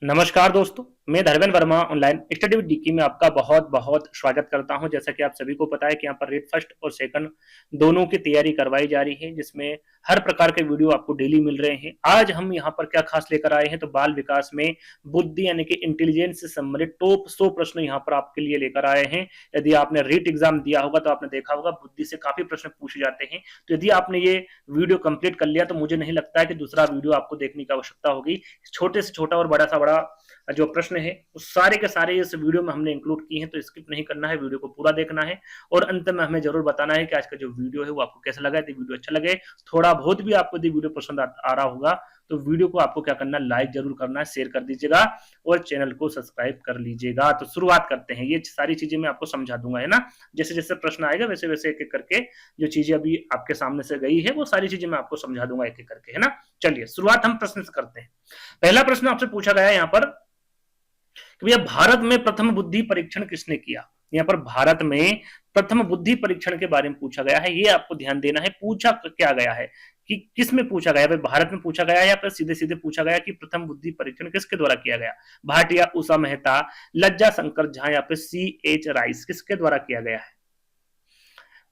नमस्कार दोस्तों, मैं Dharmendra Verma online study with DK में आपका बहुत बहुत स्वागत करता हूं। जैसा कि आप सभी को पता है कि यहाँ पर रेट फर्स्ट और सेकंड दोनों की तैयारी करवाई जा रही है, जिसमें हर प्रकार के वीडियो आपको डेली मिल रहे हैं। आज हम यहाँ पर क्या खास लेकर आए हैं, तो बाल विकास में बुद्धि यानी कि इंटेलिजेंस से संबंधित टॉप 100 प्रश्न यहाँ पर आपके लिए लेकर आए हैं। यदि आपने रीट एग्जाम दिया होगा तो आपने देखा होगा बुद्धि से काफी प्रश्न पूछे जाते हैं। तो यदि आपने ये वीडियो कंप्लीट कर लिया तो मुझे नहीं लगता है कि दूसरा वीडियो आपको देखने की आवश्यकता होगी। छोटे से छोटा और बड़ा सा बड़ा जो प्रश्न है उस सारे के सारे इस वीडियो में हमने इंक्लूड किए हैं, तो स्किप नहीं करना है, वीडियो को पूरा देखना है और अंत में हमें जरूर बताना है कि आज का जो वीडियो है वो आपको कैसा लगा। यदि वीडियो अच्छा लगे, थोड़ा बहुत भी आपको यदि वीडियो पसंद आ रहा होगा तो वीडियो को आपको क्या करना है, लाइक जरूर करना है, शेयर कर दीजिएगा और चैनल को सब्सक्राइब कर लीजिएगा। तो शुरुआत करते हैं। ये सारी चीजें मैं आपको समझा दूंगा, है ना। जैसे जैसे प्रश्न आएगा वैसे वैसे एक एक करके जो चीजें अभी आपके सामने से गई है वो सारी चीजें मैं आपको समझा दूंगा एक एक करके, है ना। चलिए शुरुआत हम प्रश्न से करते हैं। पहला प्रश्न आपसे पूछा गया है यहाँ पर कि भैया भारत में प्रथम बुद्धि परीक्षण किसने किया। यहाँ पर भारत में प्रथम बुद्धि परीक्षण के बारे में पूछा गया है, ये आपको ध्यान देना है। पूछा क्या गया है कि किस में पूछा गया है, भारत में पूछा गया है या फिर सीधे सीधे पूछा गया कि प्रथम बुद्धि परीक्षण किसके द्वारा किया गया। भाटिया, उषा मेहता, लज्जा शंकर झा या फिर C.H. राइस, किसके द्वारा किया गया है।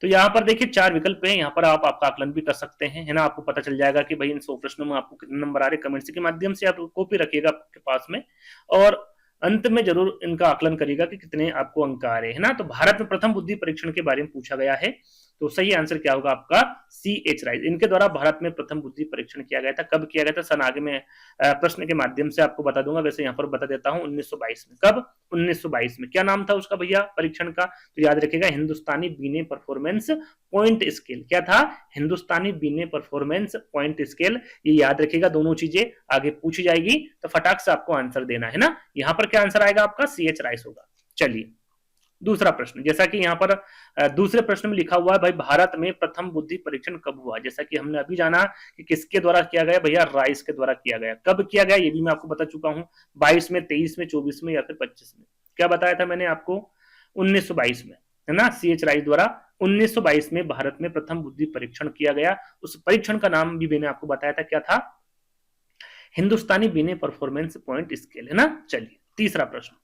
तो यहाँ पर देखिए 4 विकल्प है, यहाँ पर आप आपका आकलन भी कर सकते हैं, है ना। आपको पता चल जाएगा कि भाई इन 100 प्रश्नों में आपको कितने नंबर आ रहे, कमेंट्स के माध्यम से आप कॉपी रखिएगा आपके पास में और अंत में जरूर इनका आकलन करिएगा कि कितने आपको अंक आ रहे हैं ना। तो भारत में प्रथम बुद्धि परीक्षण के बारे में पूछा गया है, तो सही आंसर क्या होगा आपका C.H. राइस। इनके द्वारा भारत में प्रथम बुद्धि परीक्षण किया गया था। कब किया गया था, सन आगे में प्रश्न के माध्यम से आपको बता दूंगा, वैसे यहाँ पर बता देता हूँ 1922 में। कब, 1922 में। क्या नाम था उसका भैया परीक्षण का, तो याद रखिएगा हिंदुस्तानी बीने परफॉर्मेंस पॉइंट स्केल। क्या था, हिंदुस्तानी बीने परफॉर्मेंस पॉइंट स्केल। ये याद रखिएगा, दोनों चीजें आगे पूछी जाएगी तो फटाक से आपको आंसर देना है ना। यहाँ पर क्या आंसर आएगा आपका C.H. राइस होगा। चलिए दूसरा प्रश्न, जैसा कि यहाँ पर दूसरे प्रश्न में लिखा हुआ है भाई भारत में प्रथम बुद्धि परीक्षण कब हुआ। जैसा कि हमने अभी जाना कि किसके द्वारा किया गया, भैया राइस के द्वारा किया गया। कब किया गया ये भी मैं आपको बता चुका हूँ, 22 में, 23 में, 24 में या फिर 25 में। क्या बताया था मैंने आपको, 1922 में, है ना। C.H. राइस द्वारा 1922 में भारत में प्रथम बुद्धि परीक्षण किया गया। उस परीक्षण का नाम भी मैंने आपको बताया था, क्या था, हिंदुस्तानी बीने परफॉर्मेंस पॉइंट स्केल, है ना। चलिए तीसरा प्रश्न,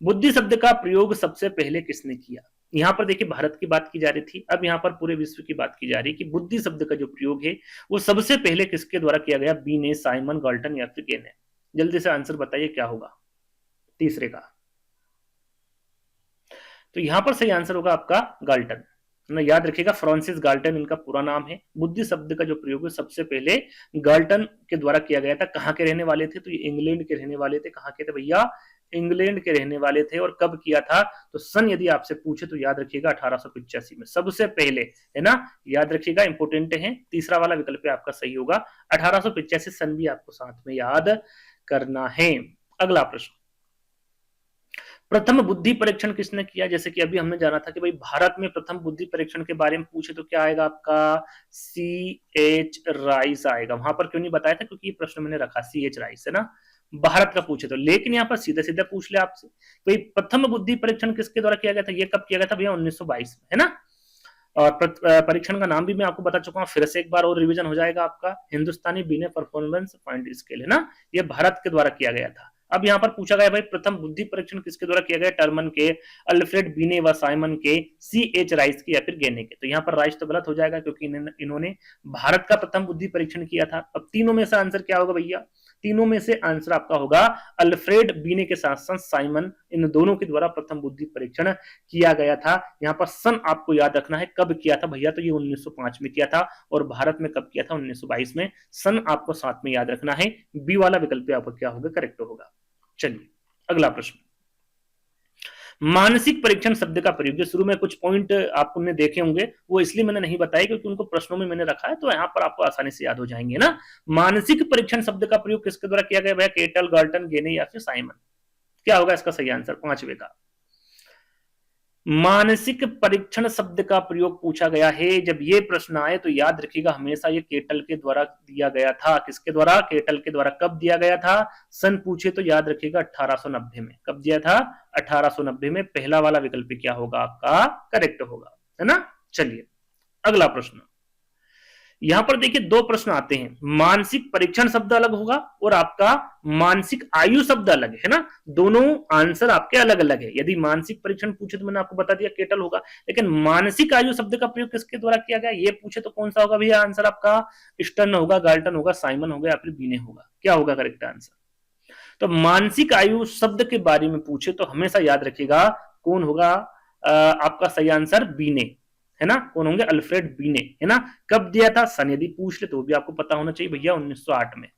बुद्धि शब्द का प्रयोग सबसे पहले किसने किया। यहाँ पर देखिए भारत की बात की जा रही थी, अब यहाँ पर पूरे विश्व की बात की जा रही है कि बुद्धि शब्द का जो प्रयोग है वो सबसे पहले किसके द्वारा किया गया, बी ने, साइमन, गाल्टन या फिर गे ने। जल्दी से आंसर बताइए क्या होगा तीसरे का। तो यहाँ पर सही आंसर होगा आपका गाल्टन ना। याद रखिएगा फ्रांसिस गाल्टन इनका पूरा नाम है। बुद्धि शब्द का जो प्रयोग है सबसे पहले गाल्टन के द्वारा किया गया था। कहाँ के रहने वाले थे, तो ये इंग्लैंड के रहने वाले थे। कहाँ के थे भैया, इंग्लैंड के रहने वाले थे। और कब किया था, तो सन यदि आपसे पूछे तो याद रखिएगा 1885 में सबसे पहले, है ना। याद रखिएगा, इंपोर्टेंट है। तीसरा वाला विकल्प आपका सही होगा, 1885 सन भी आपको साथ में याद करना है। अगला प्रश्न, प्रथम बुद्धि परीक्षण किसने किया। जैसे कि अभी हमने जाना था कि भाई भारत में प्रथम बुद्धि परीक्षण के बारे में पूछे तो क्या आएगा आपका C.H. राइस आएगा। वहां पर क्यों नहीं बताया था, क्योंकि ये प्रश्न मैंने रखा C.H. राइस, है ना। भारत का पूछे तो, लेकिन यहाँ पर सीधे सीधे पूछ ले आपसे भाई प्रथम बुद्धि परीक्षण किसके द्वारा किया गया था, ये कब किया गया था भैया, 1922 में, है ना। और परीक्षण का नाम भी मैं आपको बता चुका हूँ, फिर से एक बार और रिवीजन हो जाएगा आपका, हिंदुस्तानी बीने परफॉर्मेंस पॉइंट स्केल, है ना। ये भारत के द्वारा किया गया था। अब यहाँ पर पूछा गया भाई प्रथम बुद्धि परीक्षण किसके द्वारा किया गया, टर्मन के, अल्फ्रेड बीने व साइमन के, C.H. राइस के या फिर गेने के। तो यहाँ पर राइस तो गलत हो जाएगा क्योंकि इन्होंने भारत का प्रथम बुद्धि परीक्षण किया था। अब तीनों में से आंसर क्या होगा भैया, तीनों में से आंसर आपका होगा अल्फ्रेड बीने के साथ साथ साइमन, इन दोनों के द्वारा प्रथम बुद्धि परीक्षण किया गया था। यहाँ पर सन आपको याद रखना है, कब किया था भैया, तो ये 1905 में किया था। और भारत में कब किया था, 1922 में। सन आपको साथ में याद रखना है। बी वाला विकल्प आपका क्या होगा, करेक्ट होगा। चलिए अगला प्रश्न, मानसिक परीक्षण शब्द का प्रयोग। जो शुरू में कुछ पॉइंट आपने देखे होंगे वो इसलिए मैंने नहीं बताया क्योंकि उनको प्रश्नों में मैंने रखा है, तो यहाँ पर आपको आसानी से याद हो जाएंगे ना। मानसिक परीक्षण शब्द का प्रयोग किसके द्वारा किया गया भैया, केटल, गाल्टन, गेने या फिर साइमन। क्या होगा इसका सही आंसर, पांचवे का। मानसिक परीक्षण शब्द का प्रयोग पूछा गया है। जब ये प्रश्न आए तो याद रखिएगा हमेशा ये केटल के द्वारा दिया गया था। किसके द्वारा, केटल के द्वारा। कब दिया गया था, सन पूछे तो याद रखिएगा 1890 में। कब दिया था, 1890 में। पहला वाला विकल्प क्या होगा आपका, करेक्ट होगा, है ना। चलिए अगला प्रश्न, यहां पर देखिए दो प्रश्न आते हैं, मानसिक परीक्षण शब्द अलग होगा और आपका मानसिक आयु शब्द अलग है ना, दोनों आंसर आपके अलग अलग है। यदि मानसिक परीक्षण पूछे तो मैंने आपको बता दिया केटल होगा, लेकिन मानसिक आयु शब्द का प्रयोग किसके द्वारा किया गया ये पूछे तो कौन सा होगा भैया आंसर आपका, स्टर्न होगा, गाल्टन होगा, साइमन होगा या फिर बीने होगा, क्या होगा करेक्ट आंसर। तो मानसिक आयु शब्द के बारे में पूछे तो हमेशा याद रखिएगा कौन होगा आपका सही आंसर, बीने है ना, कौन होंगे, अल्फ्रेड बीने है ना। कब दिया था, सन यदि पूछ ले तो भी आपको पता होना चाहिए भैया 1908 में।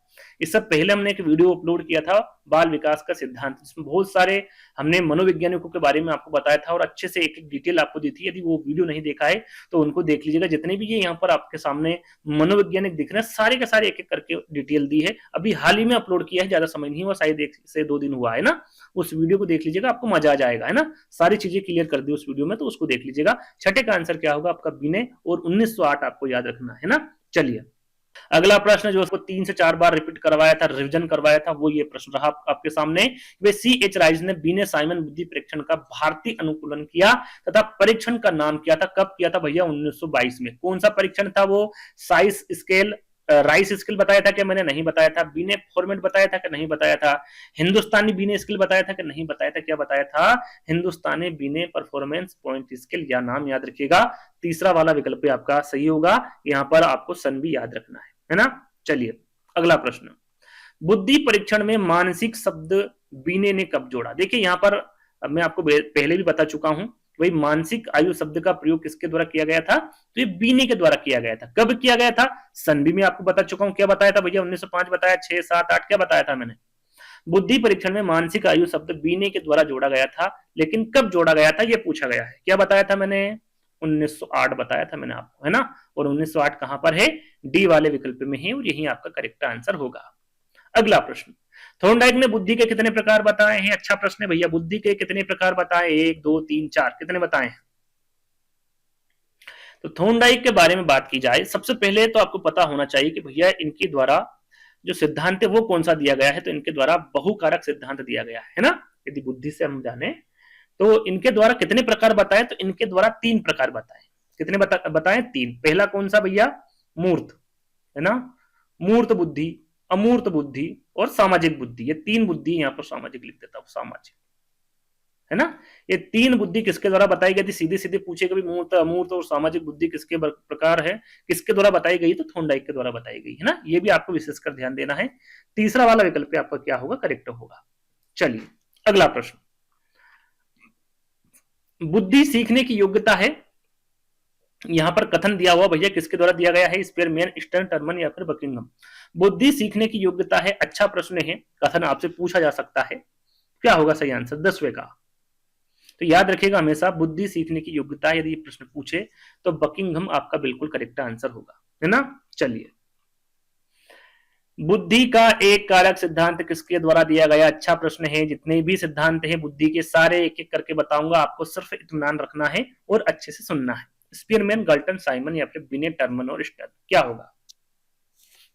इससे पहले हमने एक वीडियो अपलोड किया था बाल विकास का सिद्धांत, जिसमें बहुत सारे हमने मनोवैज्ञानिकों के बारे में आपको बताया था और अच्छे से एक एक डिटेल आपको दी थी। यदि वो वीडियो नहीं देखा है तो उनको देख लीजिएगा। जितने भी ये यहाँ पर आपके सामने मनोवैज्ञानिक दिख रहे हैं सारे के सारे एक एक करके डिटेल दी है, अभी हाल ही में अपलोड किया है, ज्यादा समय नहीं हुआ, शायद 1 से 2 दिन हुआ है ना। उस वीडियो को देख लीजिएगा, आपको मजा आ जाएगा है ना, सारी चीजें क्लियर कर दी उस वीडियो में, तो उसको देख लीजिएगा। छठे का आंसर क्या होगा आपका बीने, और 1908 आपको याद रखना है ना। चलिए अगला प्रश्न जो उसको 3 से 4 बार रिपीट करवाया था, रिवीजन करवाया था, वो ये प्रश्न रहा आपके सामने। वे C.H. राइज ने बीने साइमन बुद्धि परीक्षण का भारतीय अनुकूलन किया तथा परीक्षण का नाम किया था, कब किया था भैया 1922 में। कौन सा परीक्षण था वो, साइज स्केल, राइस स्किल बताया था क्या मैंने, नहीं बताया था। बीने फॉर्मेट बताया था कि नहीं बताया था। हिंदुस्तानी बीने स्किल बताया था कि नहीं बताया था, क्या बताया था, हिंदुस्तानी बीने परफॉर्मेंस पॉइंट स्किल, या नाम याद रखिएगा। तीसरा वाला विकल्प आपका सही होगा, यहाँ पर आपको सन भी याद रखना है ना। चलिए अगला प्रश्न, बुद्धि परीक्षण में मानसिक शब्द बीने ने कब जोड़ा। देखिए यहाँ पर मैं आपको पहले भी बता चुका हूं, वही मानसिक आयु शब्द का प्रयोग किसके द्वारा किया गया था, तो ये बीने के द्वारा किया गया था। कब किया गया था, सन भी मैं आपको बता चुका हूं, क्या बताया था भैया 1905 बताया, 6, 7, 8 क्या बताया था मैंने। बुद्धि परीक्षण में मानसिक आयु शब्द बीने के द्वारा जोड़ा गया था, लेकिन कब जोड़ा गया था ये पूछा गया है। क्या बताया था मैंने, 1908 बताया था मैंने आपको है ना, और 1908 कहां पर है, डी वाले विकल्प में है, और यही आपका करेक्ट आंसर होगा। अगला प्रश्न, थॉर्नडाइक ने बुद्धि के कितने प्रकार बताए हैं। अच्छा प्रश्न है भैया, बुद्धि के कितने प्रकार बताए, 1, 2, 3, 4, कितने बताए हैं। तो थॉर्नडाइक के बारे में बात की जाए, सबसे पहले तो आपको पता होना चाहिए कि भैया इनके द्वारा जो सिद्धांत है वो कौन सा दिया गया है, तो इनके द्वारा बहुकारक सिद्धांत दिया गया है ना। यदि बुद्धि से हम जाने तो इनके द्वारा कितने प्रकार बताए, तो इनके द्वारा 3 प्रकार बताए। कितने बताए, 3। पहला कौन सा भैया, मूर्त है ना, मूर्त बुद्धि, अमूर्त बुद्धि और सामाजिक बुद्धि, ये 3 बुद्धि यहाँ पर सामाजिक लिख देता हूं, सामाजिक है ना। ये 3 बुद्धि किसके द्वारा बताई गई थी, सीधे सीधे पूछे कभी मूर्त, अमूर्त और सामाजिक बुद्धि किसके प्रकार है, किसके द्वारा बताई गई, तो थॉर्नडाइक के द्वारा बताई गई है ना। ये भी आपको विशेषकर ध्यान देना है। तीसरा वाला विकल्प आपका क्या होगा, करेक्ट होगा। चलिए अगला प्रश्न, बुद्धि सीखने की योग्यता है, यहां पर कथन दिया हुआ भैया किसके द्वारा दिया गया है, स्पीयरमैन, स्टर्न, टर्मन या फिर बकिंघम। बुद्धि सीखने की योग्यता है, अच्छा प्रश्न है, कथन आपसे पूछा जा सकता है, क्या होगा सही आंसर, 10वें का। तो याद रखिएगा हमेशा बुद्धि सीखने की योग्यता, यदि ये प्रश्न पूछे तो बकिंघम आपका बिल्कुल करेक्ट आंसर होगा है ना। चलिए, बुद्धि का एक कारक सिद्धांत किसके द्वारा दिया गया, अच्छा प्रश्न है। जितने भी सिद्धांत हैं बुद्धि के सारे एक एक करके बताऊंगा, आपको सिर्फ इत्मीनान रखना है और अच्छे से सुनना है। स्पीयरमैन, गाल्टन, साइमन या फिर बिने, टर्मन और स्टर्न, क्या होगा।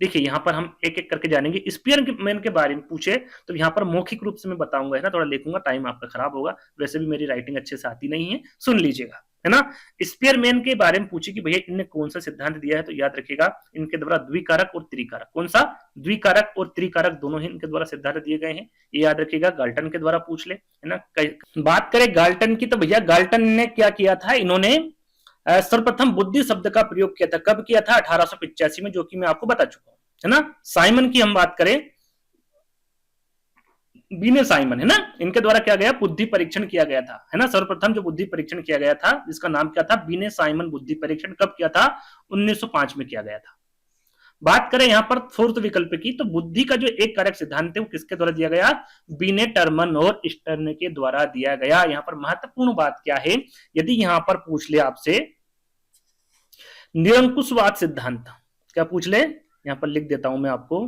देखिए यहाँ पर हम एक एक करके जानेंगे। स्पीयरमैन के बारे में पूछे तो यहाँ पर मौखिक रूप से मैं बताऊंगा है ना, थोड़ा लिखूंगा, टाइम आपका खराब होगा, वैसे भी मेरी राइटिंग अच्छे से आती नहीं है, सुन लीजिएगा है ना। स्पीयरमैन के बारे में पूछे कि भैया इनने कौन सा सिद्धांत दिया है, तो याद रखिएगा इनके द्वारा द्विकारक और त्रिकारक, कौन सा, द्विकारक और त्रिकारक दोनों ही इनके द्वारा सिद्धांत दिए गए हैं, ये याद रखिएगा। गाल्टन के द्वारा पूछ ले है ना। बात करें गाल्टन की, तो भैया गाल्टन ने क्या किया था, इन्होंने सर्वप्रथम बुद्धि शब्द का प्रयोग किया था, कब किया था, 1885 में, जो कि मैं आपको बता चुका हूं है ना। साइमन की हम बात करें, बीने साइमन है ना, इनके द्वारा क्या गया, बुद्धि परीक्षण किया गया था है ना। सर्वप्रथम जो बुद्धि परीक्षण किया गया था जिसका नाम क्या था, बीने साइमन बुद्धि परीक्षण, कब किया था, 1905 में किया गया था। बात करें यहां पर फोर्थ विकल्प की, तो बुद्धि का जो एक कारक सिद्धांत है वो किसके द्वारा दिया गया, बीने, टर्मन और स्टर्न के द्वारा दिया गया। यहां पर महत्वपूर्ण बात क्या है, यदि यहां पर पूछ ले आपसे निरंकुशवाद सिद्धांत, क्या पूछ ले, यहां पर लिख देता हूं मैं आपको,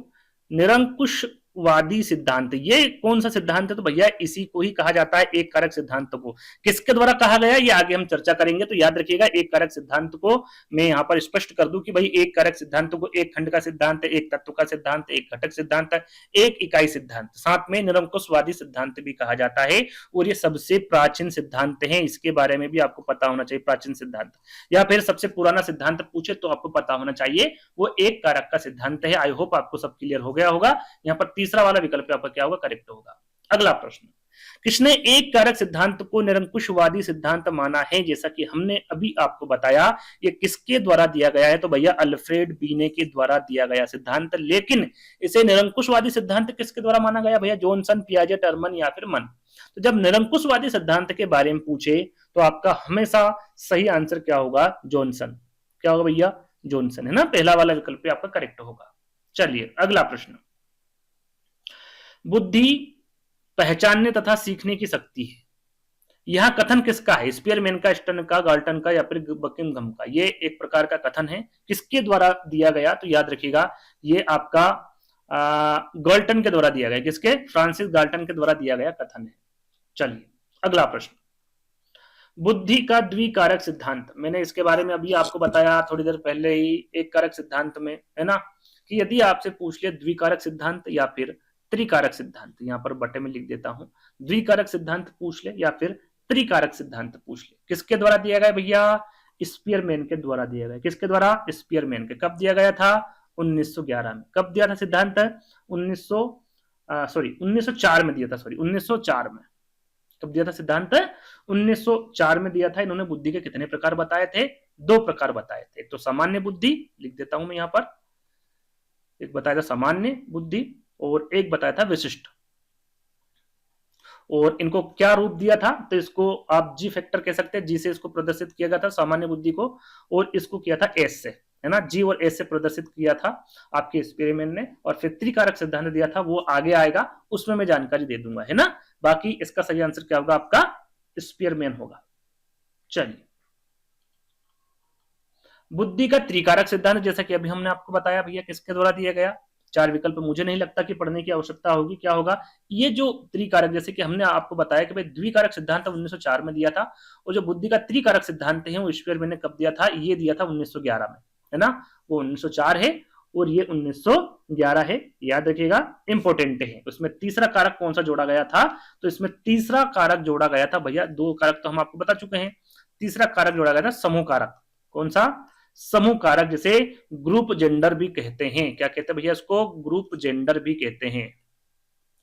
निरंकुश वादी सिद्धांत, ये कौन सा सिद्धांत है? तो भैया इसी को ही कहा जाता है एक कारक सिद्धांत को। किसके द्वारा कहा गया ये आगे हम चर्चा करेंगे, तो याद रखिएगा एक कारक सिद्धांत को मैं यहां पर स्पष्ट कर दूं कि भाई एक कारक सिद्धांत को एक खंड का सिद्धांत है, एक तत्व का सिद्धांत है, एक घटक सिद्धांत है, एक इकाई सिद्धांत, साथ में निरंकुशवादी सिद्धांत भी कहा जाता है। और ये सबसे प्राचीन सिद्धांत है, इसके बारे में भी आपको पता होना चाहिए। प्राचीन सिद्धांत या फिर सबसे पुराना सिद्धांत पूछे तो आपको पता होना चाहिए, वो एक कारक का सिद्धांत है। आई होप आपको सब क्लियर हो गया होगा। यहाँ पर तीसरा वाला विकल्प आपका क्या होगा? करेक्ट होगा। अगला प्रश्न, किसने एक कारक सिद्धांत को निरंकुशवादी सिद्धांत माना है? जैसा कि हमने अभी आपको बताया, ये किसके द्वारा दिया गया है? तो भैया अल्फ्रेड बीने के द्वारा दिया गया सिद्धांत। लेकिन इसे निरंकुशवादी सिद्धांत किसके द्वारा माना गया? भैया जॉनसन, पियाजे, टर्मन या फिर मन। तो जब निरंकुशवादी सिद्धांत के बारे में पूछे तो आपका हमेशा सही आंसर क्या होगा? जॉनसन। क्या होगा भैया? जॉनसन, है ना। पहला वाला विकल्प आपका करेक्ट होगा। चलिए अगला प्रश्न, बुद्धि पहचानने तथा सीखने की शक्ति है, यह कथन किसका है? स्पीयरमैन का, स्टर्न का, गाल्टन का या फिर बकिंघम का? ये एक प्रकार का कथन है, किसके द्वारा दिया गया? तो याद रखिएगा ये आपका गाल्टन के द्वारा दिया गया। किसके? फ्रांसिस गाल्टन के द्वारा दिया गया कथन है। चलिए अगला प्रश्न, बुद्धि का द्विकारक सिद्धांत, मैंने इसके बारे में अभी आपको बताया थोड़ी देर पहले ही एक कारक सिद्धांत में, है ना, कि यदि आपसे पूछ ले द्विकारक सिद्धांत या फिर त्रिकारक सिद्धांत, यहां पर बटे में लिख देता हूं, द्विकारक सिद्धांत पूछ ले या फिर त्रिकारक सिद्धांत पूछ ले, किसके द्वारा दिया गया भैया? स्पीयरमैन के द्वारा दिया गया। किसके द्वारा? स्पीयरमैन के। कब दिया गया था? 1911 में। कब दिया था सिद्धांत? 1904 में दिया था। 1904 में। कब दिया था सिद्धांत? 1904 में दिया था। इन्होंने बुद्धि के कितने प्रकार बताए थे? 2 प्रकार बताए थे। तो सामान्य बुद्धि लिख देता हूं मैं यहां पर, एक बताया था सामान्य बुद्धि और एक बताया था विशिष्ट। और इनको क्या रूप दिया था? तो इसको आप जी फैक्टर कह सकते हैं, जी से इसको प्रदर्शित किया गया था सामान्य बुद्धि को, और इसको किया था एस से, है ना, जी और एस से प्रदर्शित किया था आपके स्पीयरमैन ने। और फिर त्रिकारक सिद्धांत दिया था, वो आगे आएगा, उसमें मैं जानकारी दे दूंगा, है ना। बाकी इसका सही आंसर क्या होगा? आपका स्पीयरमैन होगा। चलिए, बुद्धि का त्रिकारक सिद्धांत जैसा कि अभी हमने आपको बताया भैया किसके द्वारा दिया गया? 4 विकल्प मुझे नहीं लगता कि पढ़ने की आवश्यकता होगी। क्या होगा? ये जो त्रिकारक, जैसे कि हमने आपको बताया कि भाई द्विकारक सिद्धांत 1904 में दिया था, और जो बुद्धि का त्रिकारक सिद्धांत है वो स्पीयरमैन ने कब दिया था? ये दिया था 1911 में, है ना। वो 1904 है और ये 1911 है, याद रखिएगा, इंपॉर्टेंट है। उसमें तीसरा कारक कौन सा जोड़ा गया था? तो इसमें तीसरा कारक जोड़ा गया था भैया, 2 कारक तो हम आपको बता चुके हैं, तीसरा कारक जोड़ा गया था समूह कारक। कौन सा? समूह कारक, जिसे ग्रुप जेंडर भी कहते हैं। क्या कहते हैं भैया? इसको ग्रुप जेंडर भी कहते हैं,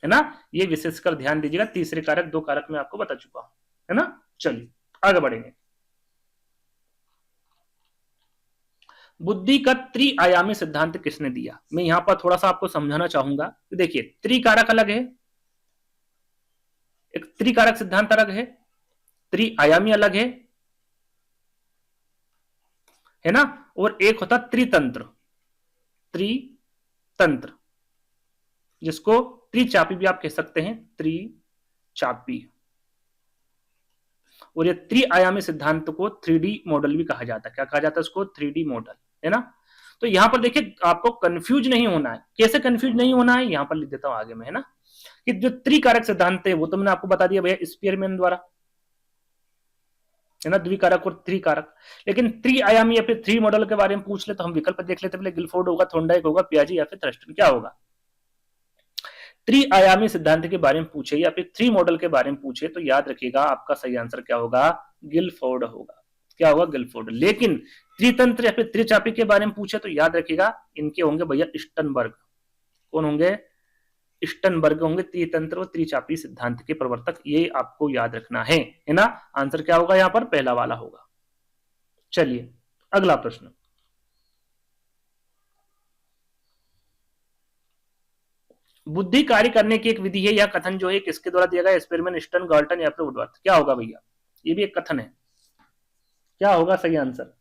है ना। ये विशेषकर ध्यान दीजिएगा, तीसरे कारक, 2 कारक मैं आपको बता चुका हूं, है ना। चलिए आगे बढ़ेंगे। बुद्धि का त्रिआयामी सिद्धांत किसने दिया? मैं यहां पर थोड़ा सा आपको समझाना चाहूंगा। देखिए, त्रिकारक अलग है, एक त्रिकारक सिद्धांत अलग है, त्रिआयामी अलग है ना, और एक होता त्रितंत्र। त्रितंत्र, जिसको त्रिचापी भी आप कह सकते हैं, त्रिचापी। और ये त्रिआयामी सिद्धांत को 3D मॉडल भी कहा जाता है। क्या कहा जाता है इसको? 3D मॉडल, है ना। तो यहां पर देखिए, आपको कंफ्यूज नहीं होना है। कैसे कंफ्यूज नहीं होना है? यहां पर लिख देता हूं आगे में, है ना, कि जो त्रिकारक सिद्धांत है वो तो मैंने आपको बता दिया भैया स्पीयरमैन द्वारा, है ना, द्विकारक और त्रिकारक। लेकिन त्रिआयामी या फिर 3 मॉडल के बारे में पूछ ले तो हम विकल्प देख लेते, पहले गिलफोर्ड होगा, थोंडाइक होगा, पियाजे या फिर थर्स्टन। क्या होगा? त्रिआयामी सिद्धांत के बारे में पूछे या फिर 3 मॉडल के बारे में पूछे तो याद रखिएगा आपका सही आंसर क्या होगा? गिलफोर्ड होगा। क्या होगा? गिलफोर्ड। लेकिन त्रितंत्र या फिर त्रिचापी के बारे में पूछे तो याद रखिएगा इनके होंगे भैया स्टनबर्ग। कौन होंगे? स्टनबर्ग होंगे त्रितंत्र और त्रिचापी सिद्धांत के प्रवर्तक। ये आपको याद रखना है ना। आंसर क्या होगा यहां पर? पहला वाला होगा। चलिए अगला प्रश्न, बुद्धि कार्य करने की एक विधि है, यह कथन जो है किसके द्वारा दिया गया? स्पीयरमैन, स्टर्न, गाल्टन या फिर वुडवर्थ। क्या होगा भैया? ये भी एक कथन है। क्या होगा सही आंसर?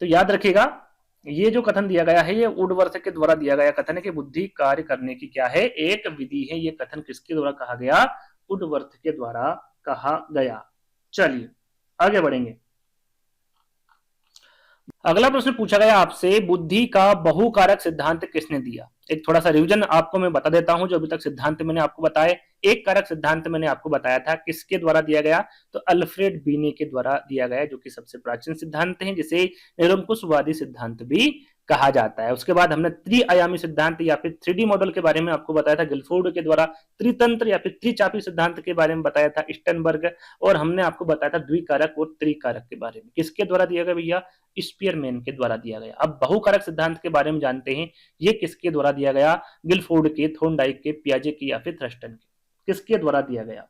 तो याद रखिएगा, ये जो कथन दिया गया है ये वुडवर्थ के द्वारा दिया गया कथन है कि बुद्धि कार्य करने की क्या है? एक विधि है। ये कथन किसके द्वारा कहा गया? वुडवर्थ के द्वारा कहा गया। चलिए आगे बढ़ेंगे। अगला प्रश्न पूछा गया आपसे, बुद्धि का बहुकारक सिद्धांत किसने दिया। एक थोड़ा सा रिवीजन आपको मैं बता देता हूं, जो अभी तक सिद्धांत मैंने आपको बताए। एक कारक सिद्धांत मैंने आपको बताया था, किसके द्वारा दिया गया, तो अल्फ्रेड बीने के द्वारा दिया गया, जो कि सबसे प्राचीन सिद्धांत है, जिसे निरंकुशवादी सिद्धांत भी कहा जाता है। उसके बाद हमने त्रिआयामी सिद्धांत या फिर 3D मॉडल के बारे में आपको बताया था गिलफोर्ड के द्वारा, त्रितंत्र या फिर त्रिचापी सिद्धांत के बारे में बताया था स्टर्नबर्ग, और हमने आपको बताया था द्विकारक और त्रिकारक के बारे में। किसके द्वारा दिया गया भैया, स्पीयरमैन के द्वारा दिया गया। अब बहुकारक सिद्धांत के बारे में जानते हैं, ये किसके द्वारा दिया गया, गिलफोर्ड के, थॉर्नडाइक के, पियाजे के या फिर थ्रस्टन के, किसके द्वारा दिया गया।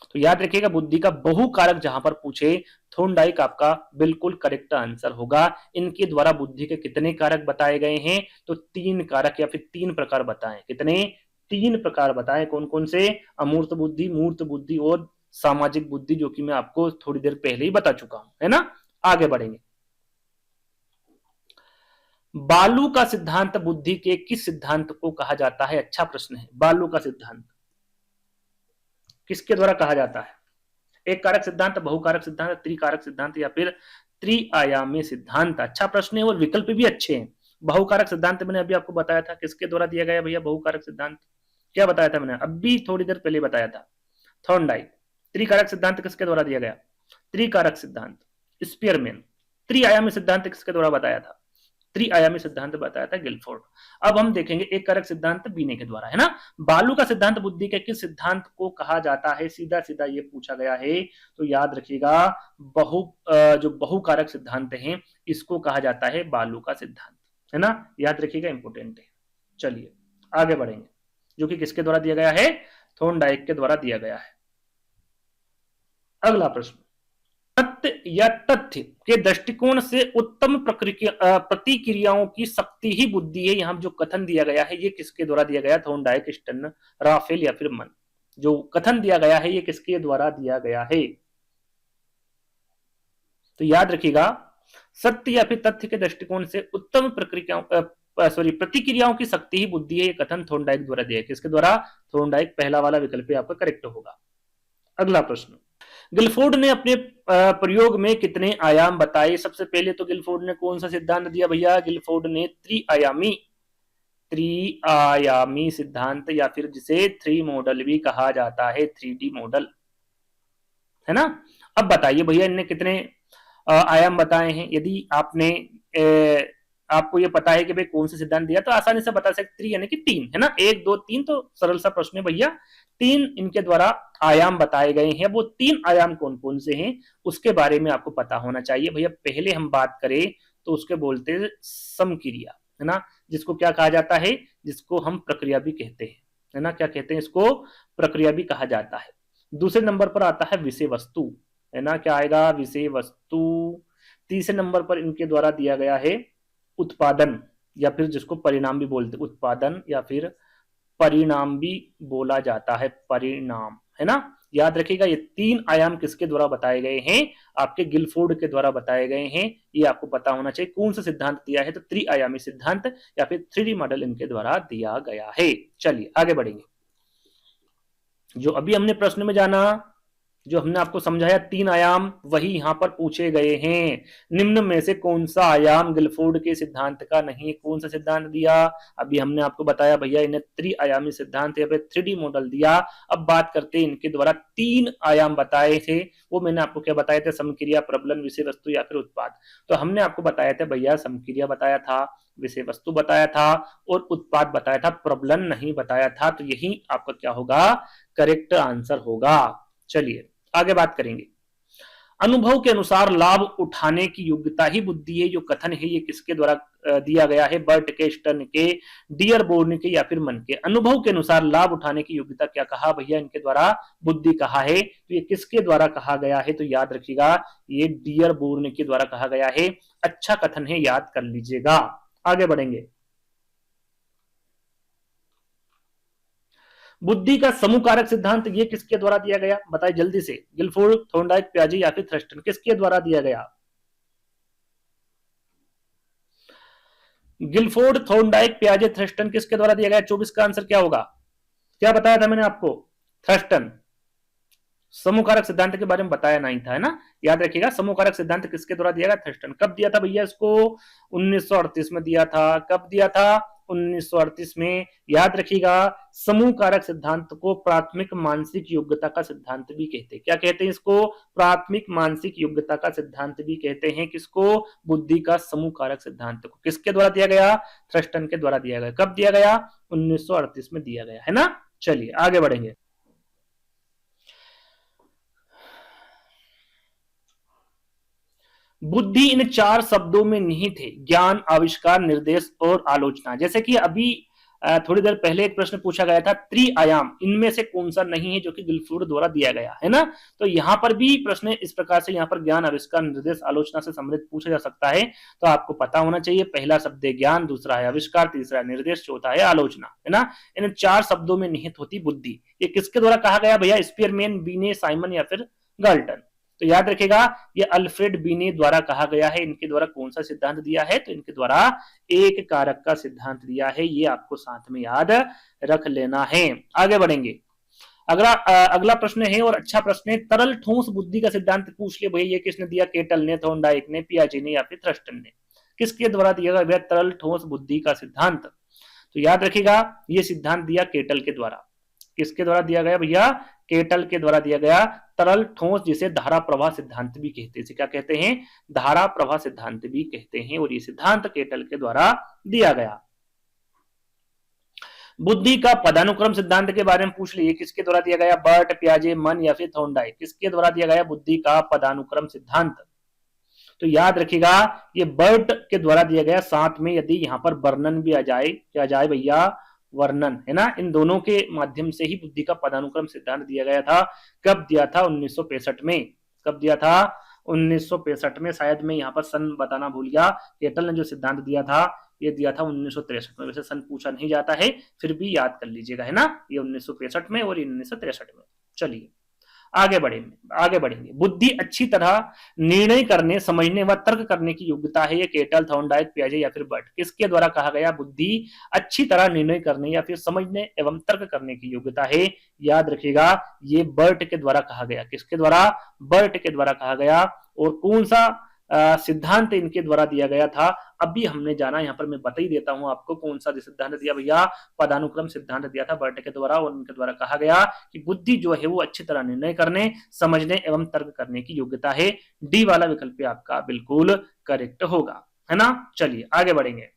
तो याद रखिएगा, बुद्धि का बहुकारक जहां पर पूछे, थॉर्नडाइक आपका बिल्कुल करेक्ट आंसर होगा। इनके द्वारा बुद्धि के कितने कारक बताए गए हैं, तो 3 कारक या फिर 3 प्रकार बताएं। कितने, 3 प्रकार बताएं। कौन कौन से, अमूर्त बुद्धि, मूर्त बुद्धि और सामाजिक बुद्धि, जो कि मैं आपको थोड़ी देर पहले ही बता चुका हूं, है ना। आगे बढ़ेंगे। बालू का सिद्धांत बुद्धि के किस सिद्धांत को कहा जाता है। अच्छा प्रश्न है, बालू का सिद्धांत किसके द्वारा कहा जाता है। एक कारक सिद्धांत, बहुकारक सिद्धांत, त्रिकारक सिद्धांत या फिर त्रिआयामी सिद्धांत। अच्छा प्रश्न है और विकल्प भी अच्छे हैं। बहुकारक सिद्धांत मैंने अभी आपको बताया था, किसके द्वारा दिया गया भैया बहुकारक सिद्धांत, क्या बताया था मैंने अभी थोड़ी देर पहले बताया था, थॉर्नडाइक। त्रिकारक सिद्धांत किसके द्वारा दिया गया, त्रिकारक सिद्धांत स्पीयरमैन। त्रिआयामी सिद्धांत किसके द्वारा बताया था, त्रिआयामी सिद्धांत बताया था गिलफोर्ड। अब हम देखेंगे एक कारक सिद्धांत बीने के द्वारा, है ना। बालू का सिद्धांत बुद्धि के किस सिद्धांत को कहा जाता है, सीधा सीधा ये पूछा गया है। तो याद रखिएगा, जो बहुकारक सिद्धांत है, इसको कहा जाता है बालू का सिद्धांत, है ना। याद रखिएगा, इंपोर्टेंट है। चलिए आगे बढ़ेंगे, जो कि किसके द्वारा दिया गया है, थॉर्नडाइक के द्वारा दिया गया है। अगला प्रश्न, सत्य या तथ्य के दृष्टिकोण से उत्तम प्रतिक्रियाओं की शक्ति ही बुद्धि है। यहां जो कथन दिया गया है, ये किसके द्वारा दिया गया, थॉर्नडाइक, स्टर्न, राफेल या फिर मन। जो कथन दिया गया है, ये किसके द्वारा दिया गया है। तो याद रखिएगा, सत्य या फिर तथ्य के दृष्टिकोण से उत्तम प्रतिक्रियाओं की शक्ति ही बुद्धि है, ये कथन थॉर्नडाइक द्वारा दिया है। किसके द्वारा, थॉर्नडाइक। पहला वाला विकल्प आपका करेक्ट होगा। अगला प्रश्न, गिलफोर्ड ने अपने प्रयोग में कितने आयाम बताए। सबसे पहले तो गिलफोर्ड ने कौन सा सिद्धांत दिया भैया, गिलफोर्ड ने त्रिआयामी सिद्धांत या फिर जिसे 3 मॉडल भी कहा जाता है, 3D मॉडल, है ना। अब बताइए भैया, इनने कितने आयाम बताए हैं। यदि आपने आपको ये पता है कि भाई कौन सा सिद्धांत दिया, तो आसानी से बता सकते, यानी कि 3, है ना, 1 2 3, तो सरल सा प्रश्न है भैया। 3 इनके द्वारा आयाम बताए गए हैं। वो 3 आयाम कौन कौन से हैं, उसके बारे में आपको पता होना चाहिए भैया। पहले हम बात करें तो उसके बोलते हैं समक्रिया, है ना, जिसको क्या कहा जाता है, जिसको हम प्रक्रिया भी कहते हैं, है ना। क्या कहते हैं इसको, प्रक्रिया भी कहा जाता है। दूसरे नंबर पर आता है विषय वस्तु, है ना, क्या आएगा, विषय वस्तु। तीसरे नंबर पर इनके द्वारा दिया गया है उत्पादन, या फिर जिसको परिणाम भी बोलते, उत्पादन या फिर परिणाम भी बोला जाता है, परिणाम, है ना। याद रखिएगा, ये 3 आयाम किसके द्वारा बताए गए हैं, आपके गिलफोर्ड के द्वारा बताए गए हैं। ये आपको पता होना चाहिए कौन सा सिद्धांत दिया है, तो त्रिआयामी सिद्धांत या फिर 3D मॉडल इनके द्वारा दिया गया है। चलिए आगे बढ़ेंगे। जो अभी हमने प्रश्न में जाना, जो हमने आपको समझाया 3 आयाम, वही यहां पर पूछे गए हैं। निम्न में से कौन सा आयाम गिलफोर्ड के सिद्धांत का नहीं, कौन सा सिद्धांत दिया, अभी हमने आपको बताया भैया, इन्हें त्रिआयामी सिद्धांत या फिर 3D मॉडल दिया। अब बात करते हैं इनके द्वारा 3 आयाम बताए थे, वो मैंने आपको क्या बताए थे, समक्रिया, प्रबलन, विषय वस्तु या फिर उत्पाद। तो हमने आपको बताया था भैया, समक्रिया बताया था, विषय वस्तु बताया था और उत्पाद बताया था, प्रबलन नहीं बताया था। तो यही आपका क्या होगा, करेक्ट आंसर होगा। चलिए आगे बात करेंगे। अनुभव के अनुसार लाभ उठाने की योग्यता ही बुद्धि है, जो कथन है ये किसके द्वारा दिया गया है, बर्ट के, स्टर्न के, डियरबोर्न के या फिर मन के। अनुभव के अनुसार लाभ उठाने की योग्यता क्या कहा भैया, इनके द्वारा बुद्धि कहा है। तो ये किसके द्वारा कहा गया है, तो याद रखिएगा, ये डियरबोर्न के द्वारा कहा गया है। अच्छा कथन है, याद कर लीजिएगा। आगे बढ़ेंगे। बुद्धि का समूह कारक सिद्धांत ये किसके द्वारा दिया गया, बताइए जल्दी से, गिलफोर्ड, थॉर्नडाइक, पियाजे या फिर थ्रस्टन, किसके द्वारा दिया गया। गिलफोर्ड, थॉर्नडाइक, पियाजे, थ्रस्टन, किसके द्वारा दिया गया। 24 का आंसर क्या होगा, क्या बताया था मैंने आपको, थ्रस्टन। समूह कारक सिद्धांत के बारे में बताया नहीं था, है ना। याद रखिएगा, समूह कारक सिद्धांत किसके द्वारा दिया गया? थर्स्टन। कब दिया था भैया इसको? 1938 में दिया था। कब दिया था? 1938 में। याद रखिएगा, समूह कारक सिद्धांत को प्राथमिक मानसिक योग्यता का सिद्धांत भी कहते हैं। क्या कहते हैं इसको? प्राथमिक मानसिक योग्यता का सिद्धांत भी कहते हैं। किसको? बुद्धि का समूह कारक सिद्धांत को। किसके द्वारा दिया गया? थर्स्टन के द्वारा दिया गया। कब दिया गया? 1938 में दिया गया, है ना। चलिए आगे बढ़ेंगे। बुद्धि इन 4 शब्दों में निहित है: ज्ञान, आविष्कार, निर्देश और आलोचना। जैसे कि अभी थोड़ी देर पहले एक प्रश्न पूछा गया था, त्रिआयाम इनमें से कौन सा नहीं है जो कि गिलफोर्ड द्वारा दिया गया है ना। तो यहां पर भी प्रश्न इस प्रकार से, यहां पर ज्ञान, आविष्कार, निर्देश, आलोचना से समृद्ध पूछा जा सकता है। तो आपको पता होना चाहिए, पहला शब्द है ज्ञान, दूसरा है आविष्कार, तीसरा है निर्देश, चौथा है आलोचना, है ना। इन 4 शब्दों में निहित होती बुद्धि। ये किसके द्वारा कहा गया भैया? स्पीयरमैन, बीने, साइमन या फिर गाल्टन। तो याद रखेगा, ये अल्फ्रेड बीने द्वारा कहा गया है। इनके द्वारा कौन सा सिद्धांत दिया है? तो इनके द्वारा एक कारक का सिद्धांत दिया है। ये आपको साथ में याद रख लेना है। आगे बढ़ेंगे। अगला प्रश्न है, और अच्छा प्रश्न है, तरल ठोस बुद्धि का सिद्धांत पूछ ले भैया। ये किसने दिया? केटल ने, थॉर्नडाइक ने, पियाजे ने या फिर थर्स्टन ने। किसके द्वारा दिया गया तरल ठोस बुद्धि का सिद्धांत? तो याद रखिएगा, ये सिद्धांत दिया केटल के द्वारा। किसके द्वारा दिया गया भैया? केटल के द्वारा दिया गया तरल ठोस, जिसे धारा प्रवाह सिद्धांत भी कहते हैं। क्या कहते हैं? धारा प्रवाह सिद्धांत भी कहते हैं। और ये सिद्धांत केटल के द्वारा दिया गया। बुद्धि का पदानुक्रम सिद्धांत के बारे में पूछ लिए, किसके द्वारा दिया गया? बर्ट, पियाजे, मन या फिर थॉर्नडाइक। किसके द्वारा दिया गया बुद्धि का पदानुक्रम सिद्धांत? तो याद रखिएगा, ये बर्ट के द्वारा दिया गया। साथ में यदि यहां पर वर्णन भी आ जाए, क्या जाए भैया? वर्णन, है ना। इन दोनों के माध्यम से ही बुद्धि का पदानुक्रम सिद्धांत दिया गया था। कब दिया था? 1965 में। कब दिया था? 1965 में। शायद मैं यहाँ पर सन बताना भूल गया। केटल ने जो सिद्धांत दिया था, ये दिया था 1963 में। वैसे सन पूछा नहीं जाता है, फिर भी याद कर लीजिएगा, है ना। ये 1965 में और 1963 में। चलिए आगे बढ़ेंगे। बुद्धि अच्छी तरह निर्णय करने, समझने व तर्क करने की योग्यता है। ये केटल, थॉर्नडाइक, पियाजे या फिर बर्ट। किसके द्वारा कहा गया बुद्धि अच्छी तरह निर्णय करने या फिर समझने एवं तर्क करने की योग्यता है? याद रखिएगा, ये बर्ट के द्वारा कहा गया। किसके द्वारा? बर्ट के द्वारा कहा गया। और कौन सा सिद्धांत इनके द्वारा दिया गया था? अभी हमने जाना, यहाँ पर मैं बता ही देता हूं आपको कौन सा सिद्धांत दिया भैया। पदानुक्रम सिद्धांत दिया था बर्ट के द्वारा। और उनके द्वारा कहा गया कि बुद्धि जो है वो अच्छी तरह निर्णय करने, समझने एवं तर्क करने की योग्यता है। डी वाला विकल्प आपका बिल्कुल करेक्ट होगा, है ना। चलिए आगे बढ़ेंगे।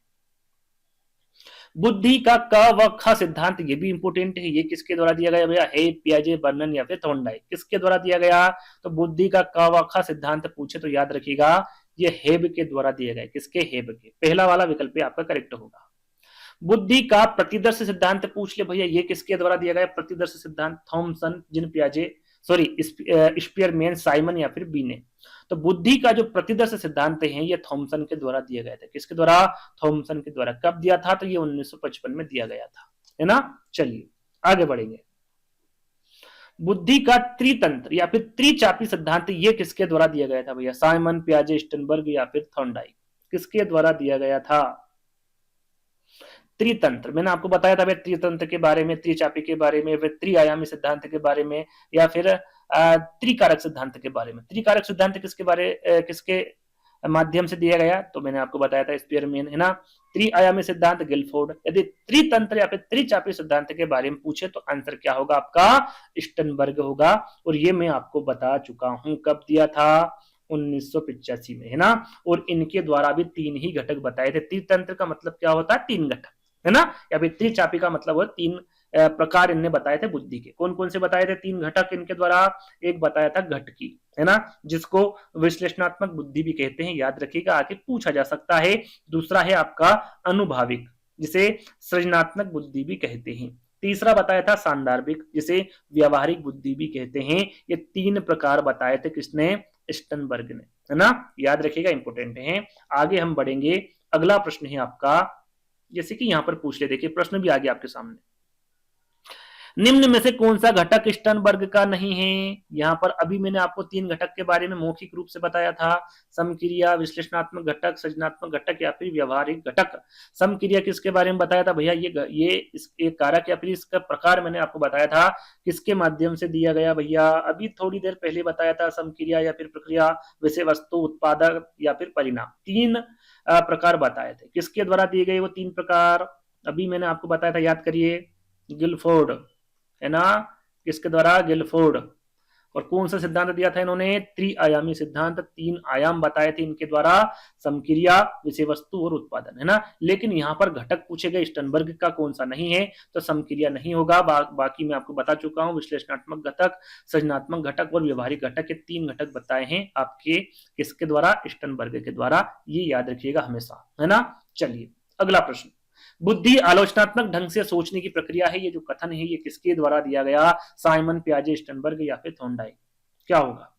बुद्धि का क व ख सिद्धांत, ये भी इंपोर्टेंट है। ये किसके द्वारा दिया गया भैया? हे, पियाजे, वर्णन या फिर थॉर्नडाइक। किसके द्वारा दिया गया? तो बुद्धि का क व ख सिद्धांत पूछे तो याद रखिएगा, ये हेब के द्वारा दिया गया। किसके? हेब के। पहला वाला विकल्प आपका करेक्ट होगा। बुद्धि का प्रतिदर्श सिद्धांत पूछ ले भैया, ये किसके द्वारा दिया गया? प्रतिदर्श सिद्धांत थॉमसन, जिन पियाजे, सॉरी स्पीयरमैन, साइमन या फिर बीने। तो बुद्धि का जो प्रतिदर्श सिद्धांत है, ये थॉमसन के द्वारा दिया गया था। किसके द्वारा? थॉमसन के द्वारा। कब दिया था? तो ये 1955 में दिया गया था, है ना। चलिए आगे बढ़ेंगे। बुद्धि का त्रितंत्र या फिर त्रिचापी सिद्धांत, ये किसके द्वारा दिया गया था भैया? साइमन, पियाजे, स्टनबर्ग या फिर थॉर्नडाइक। किसके द्वारा दिया गया था? त्रितंत्र, मैंने आपको बताया था त्रितंत्र के बारे में, त्रिचापी के बारे में, फिर त्रिआयामी सिद्धांत के बारे में, या फिर त्रिकारक सिद्धांत के बारे में। त्रिकारक सिद्धांत किसके माध्यम से दिया गया? तो मैंने आपको बताया था स्पीयरमैन, है ना। त्रिआयामी सिद्धांत गिलफोर्ड। यदि त्रितंत्र या फिर त्रिचापी सिद्धांत के बारे में पूछे तो आंसर क्या होगा आपका? स्टनबर्ग होगा। और ये मैं आपको बता चुका हूं, कब दिया था? 1985 में, है ना। और इनके द्वारा भी 3 ही घटक बताए थे। त्रितंत्र का मतलब क्या होता है? 3 घटक, है ना। या फिर त्रिचापी का मतलब 3 प्रकार इनने बताए थे बुद्धि के। कौन कौन से बताए थे 3 घटक इनके द्वारा? एक बताया था घटकी, है ना, जिसको विश्लेषणात्मक बुद्धि भी कहते हैं। याद रखिएगा, आगे पूछा जा सकता है। दूसरा है आपका अनुभाविक, जिसे सृजनात्मक बुद्धि भी कहते हैं। तीसरा बताया था सांदर्भिक, जिसे व्यवहारिक बुद्धि भी कहते हैं। ये 3 प्रकार बताए थे किसने? स्टनबर्ग ने, है ना। याद रखिएगा, इंपोर्टेंट है। आगे हम बढ़ेंगे। अगला प्रश्न है आपका, जैसे कि यहां पर पूछ ले, देखिए प्रश्न भी आ गया आपके सामने। निम्न में से कौन सा घटक स्टर्नबर्ग का नहीं है? यहाँ पर अभी मैंने आपको 3 घटक के बारे में मौखिक रूप से बताया था, समक्रिया, विश्लेषणात्मक घटक, सृजनात्मक घटक या फिर व्यवहारिक घटक। समक्रिया किसके बारे में बताया था भैया? ये एक कारक या फिर इसका प्रकार मैंने आपको बताया था किसके माध्यम से दिया गया भैया? अभी थोड़ी देर पहले बताया था, समक्रिया या फिर प्रक्रिया, विषय वस्तु, उत्पादक या फिर परिणाम। 3 प्रकार बताए थे। किसके द्वारा दिए गए वो 3 प्रकार? अभी मैंने आपको बताया था, याद करिए, गिलफोर्ड, है ना? किसके द्वारा? गिलफोर्ड। और कौन सा सिद्धांत दिया था इन्होंने? त्रिआयामी सिद्धांत, 3 आयाम बताए थे इनके द्वारा, समक्रिया, विषय वस्तु और उत्पादन, है ना? लेकिन यहाँ पर घटक पूछे गए, स्टर्नबर्ग का कौन सा नहीं है, तो समक्रिया नहीं होगा। बाकी मैं आपको बता चुका हूँ, विश्लेषणात्मक घटक, सृजनात्मक घटक और व्यवहारिक घटक, ये 3 घटक बताए हैं आपके किसके द्वारा? स्टर्नबर्ग के द्वारा। ये याद रखिएगा हमेशा, है ना? चलिए अगला प्रश्न। बुद्धि आलोचनात्मक ढंग से सोचने की प्रक्रिया है, ये जो कथन है ये किसके द्वारा दिया गया? साइमन, पियाजे, स्टर्नबर्ग या फिर थॉर्नडाइक? क्या होगा?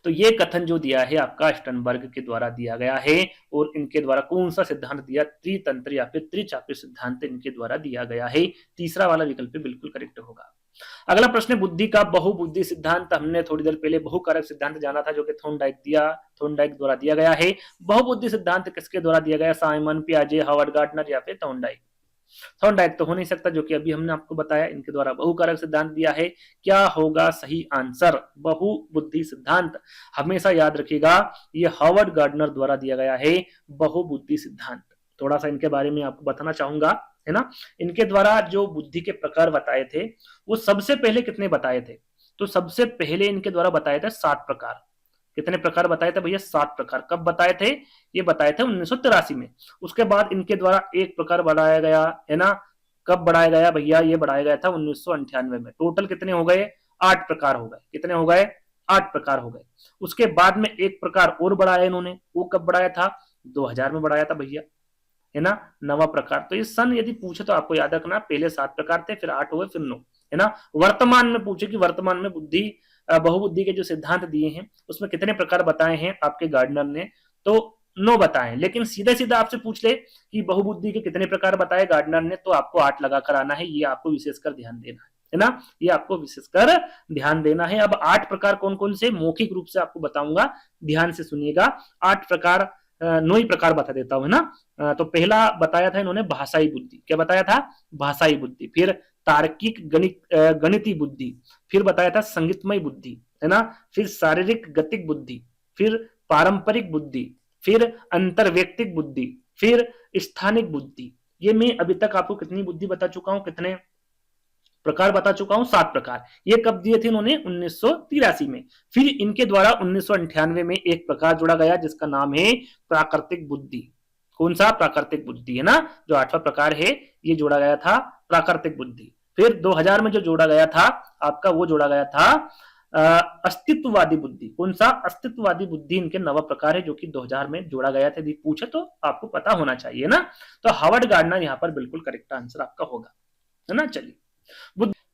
तो ये कथन जो दिया है आपका स्टर्नबर्ग के द्वारा दिया गया है। और इनके द्वारा कौन सा सिद्धांत दिया? त्रितंत्र या फिर त्रिचापी सिद्धांत इनके द्वारा दिया गया है। तीसरा वाला विकल्प बिल्कुल करेक्ट होगा। अगला प्रश्न, बुद्धि का बहुबुद्धि सिद्धांत। हमने थोड़ी देर पहले बहुकारक सिद्धांत जाना था जो कि थॉर्नडाइक द्वारा दिया गया है। बहुबुद्धि सिद्धांत किसके द्वारा दिया गया? साइमन, पियाजे, हार्वर्ड गार्डनर या फिर थॉर्नडाइक? थॉर्नडाइक तो हो नहीं सकता, जो कि अभी हमने आपको बताया, इनके द्वारा बहुकारक सिद्धांत दिया है। क्या होगा सही आंसर? बहुबुद्धि सिद्धांत। हमेशा याद रखिएगा, ये हार्वर्ड गार्डनर द्वारा दिया गया है बहुबुद्धि सिद्धांत। थोड़ा सा इनके बारे में आपको बताना चाहूंगा, है ना? इनके द्वारा जो बुद्धि के प्रकार बताए थे वो सबसे पहले कितने बताए थे? तो सबसे पहले इनके द्वारा बताए थे 7 प्रकार। कितने प्रकार बताए थे भैया? 7 प्रकार। कब बताए थे? ये बताए थे 1983 में। उसके बाद इनके द्वारा एक प्रकार बढ़ाया गया, है ना? कब बढ़ाया गया भैया? ये बढ़ाया गया था 1998 में। टोटल कितने हो गए? 8 प्रकार हो गए। कितने हो गए? 8 प्रकार हो गए। उसके बाद में एक प्रकार और बढ़ाया इन्होंने। वो कब बढ़ाया था? 2000 में बढ़ाया था भैया, है ना? 9वां प्रकार। तो ये सन यदि पूछे तो आपको याद रखना, पहले 7 प्रकार थे, फिर 8 हुए, फिर 9, है ना? वर्तमान में पूछे कि वर्तमान में बहुबुद्धि के जो सिद्धांत दिए हैं उसमें कितने प्रकार बताए हैं आपके गार्डनर ने? तो 9 बताए। लेकिन सीधा सीधा आपसे पूछ ले कि बहुबुद्धि के कितने प्रकार बताए गार्डनर ने, तो आपको 8 लगाकर आना है। ये आपको विशेषकर ध्यान देना है ना? ये आपको विशेषकर ध्यान देना है। अब 8 प्रकार कौन कौन से, मौखिक रूप से आपको बताऊंगा, ध्यान से सुनिएगा। 8 प्रकार, 9 ही प्रकार बता देता हूं, है ना? तो पहला बताया था इन्होंने भाषाई बुद्धि। क्या बताया था? भाषाई बुद्धि। फिर तार्किक गणितीय बुद्धि। फिर बताया था संगीतमय बुद्धि, है ना? फिर शारीरिक गतिक बुद्धि। फिर पारंपरिक बुद्धि। फिर अंतर्वैयक्तिक बुद्धि। फिर स्थानिक बुद्धि। ये मैं अभी तक आपको कितनी बुद्धि बता चुका हूं, कितने प्रकार बता चुका हूं? 7 प्रकार। ये कब दिए थे इन्होंने? 1983 में। फिर इनके द्वारा 1998 में एक प्रकार जोड़ा गया जिसका नाम है प्राकृतिक बुद्धि। कौन सा? प्राकृतिक बुद्धि, है ना? जो 8वां प्रकार है ये जोड़ा गया था प्राकृतिक बुद्धि। फिर 2000 में जो जोड़ा गया था आपका, वो जोड़ा गया था अस्तित्ववादी बुद्धि। कौन सा? अस्तित्ववादी बुद्धि इनके 9वां प्रकार है जो कि 2000 में जोड़ा गया था। यदि पूछे तो आपको पता होना चाहिए ना? तो हार्वर्ड गार्डनर यहाँ पर बिल्कुल करेक्ट आंसर आपका होगा, है ना? चलिए,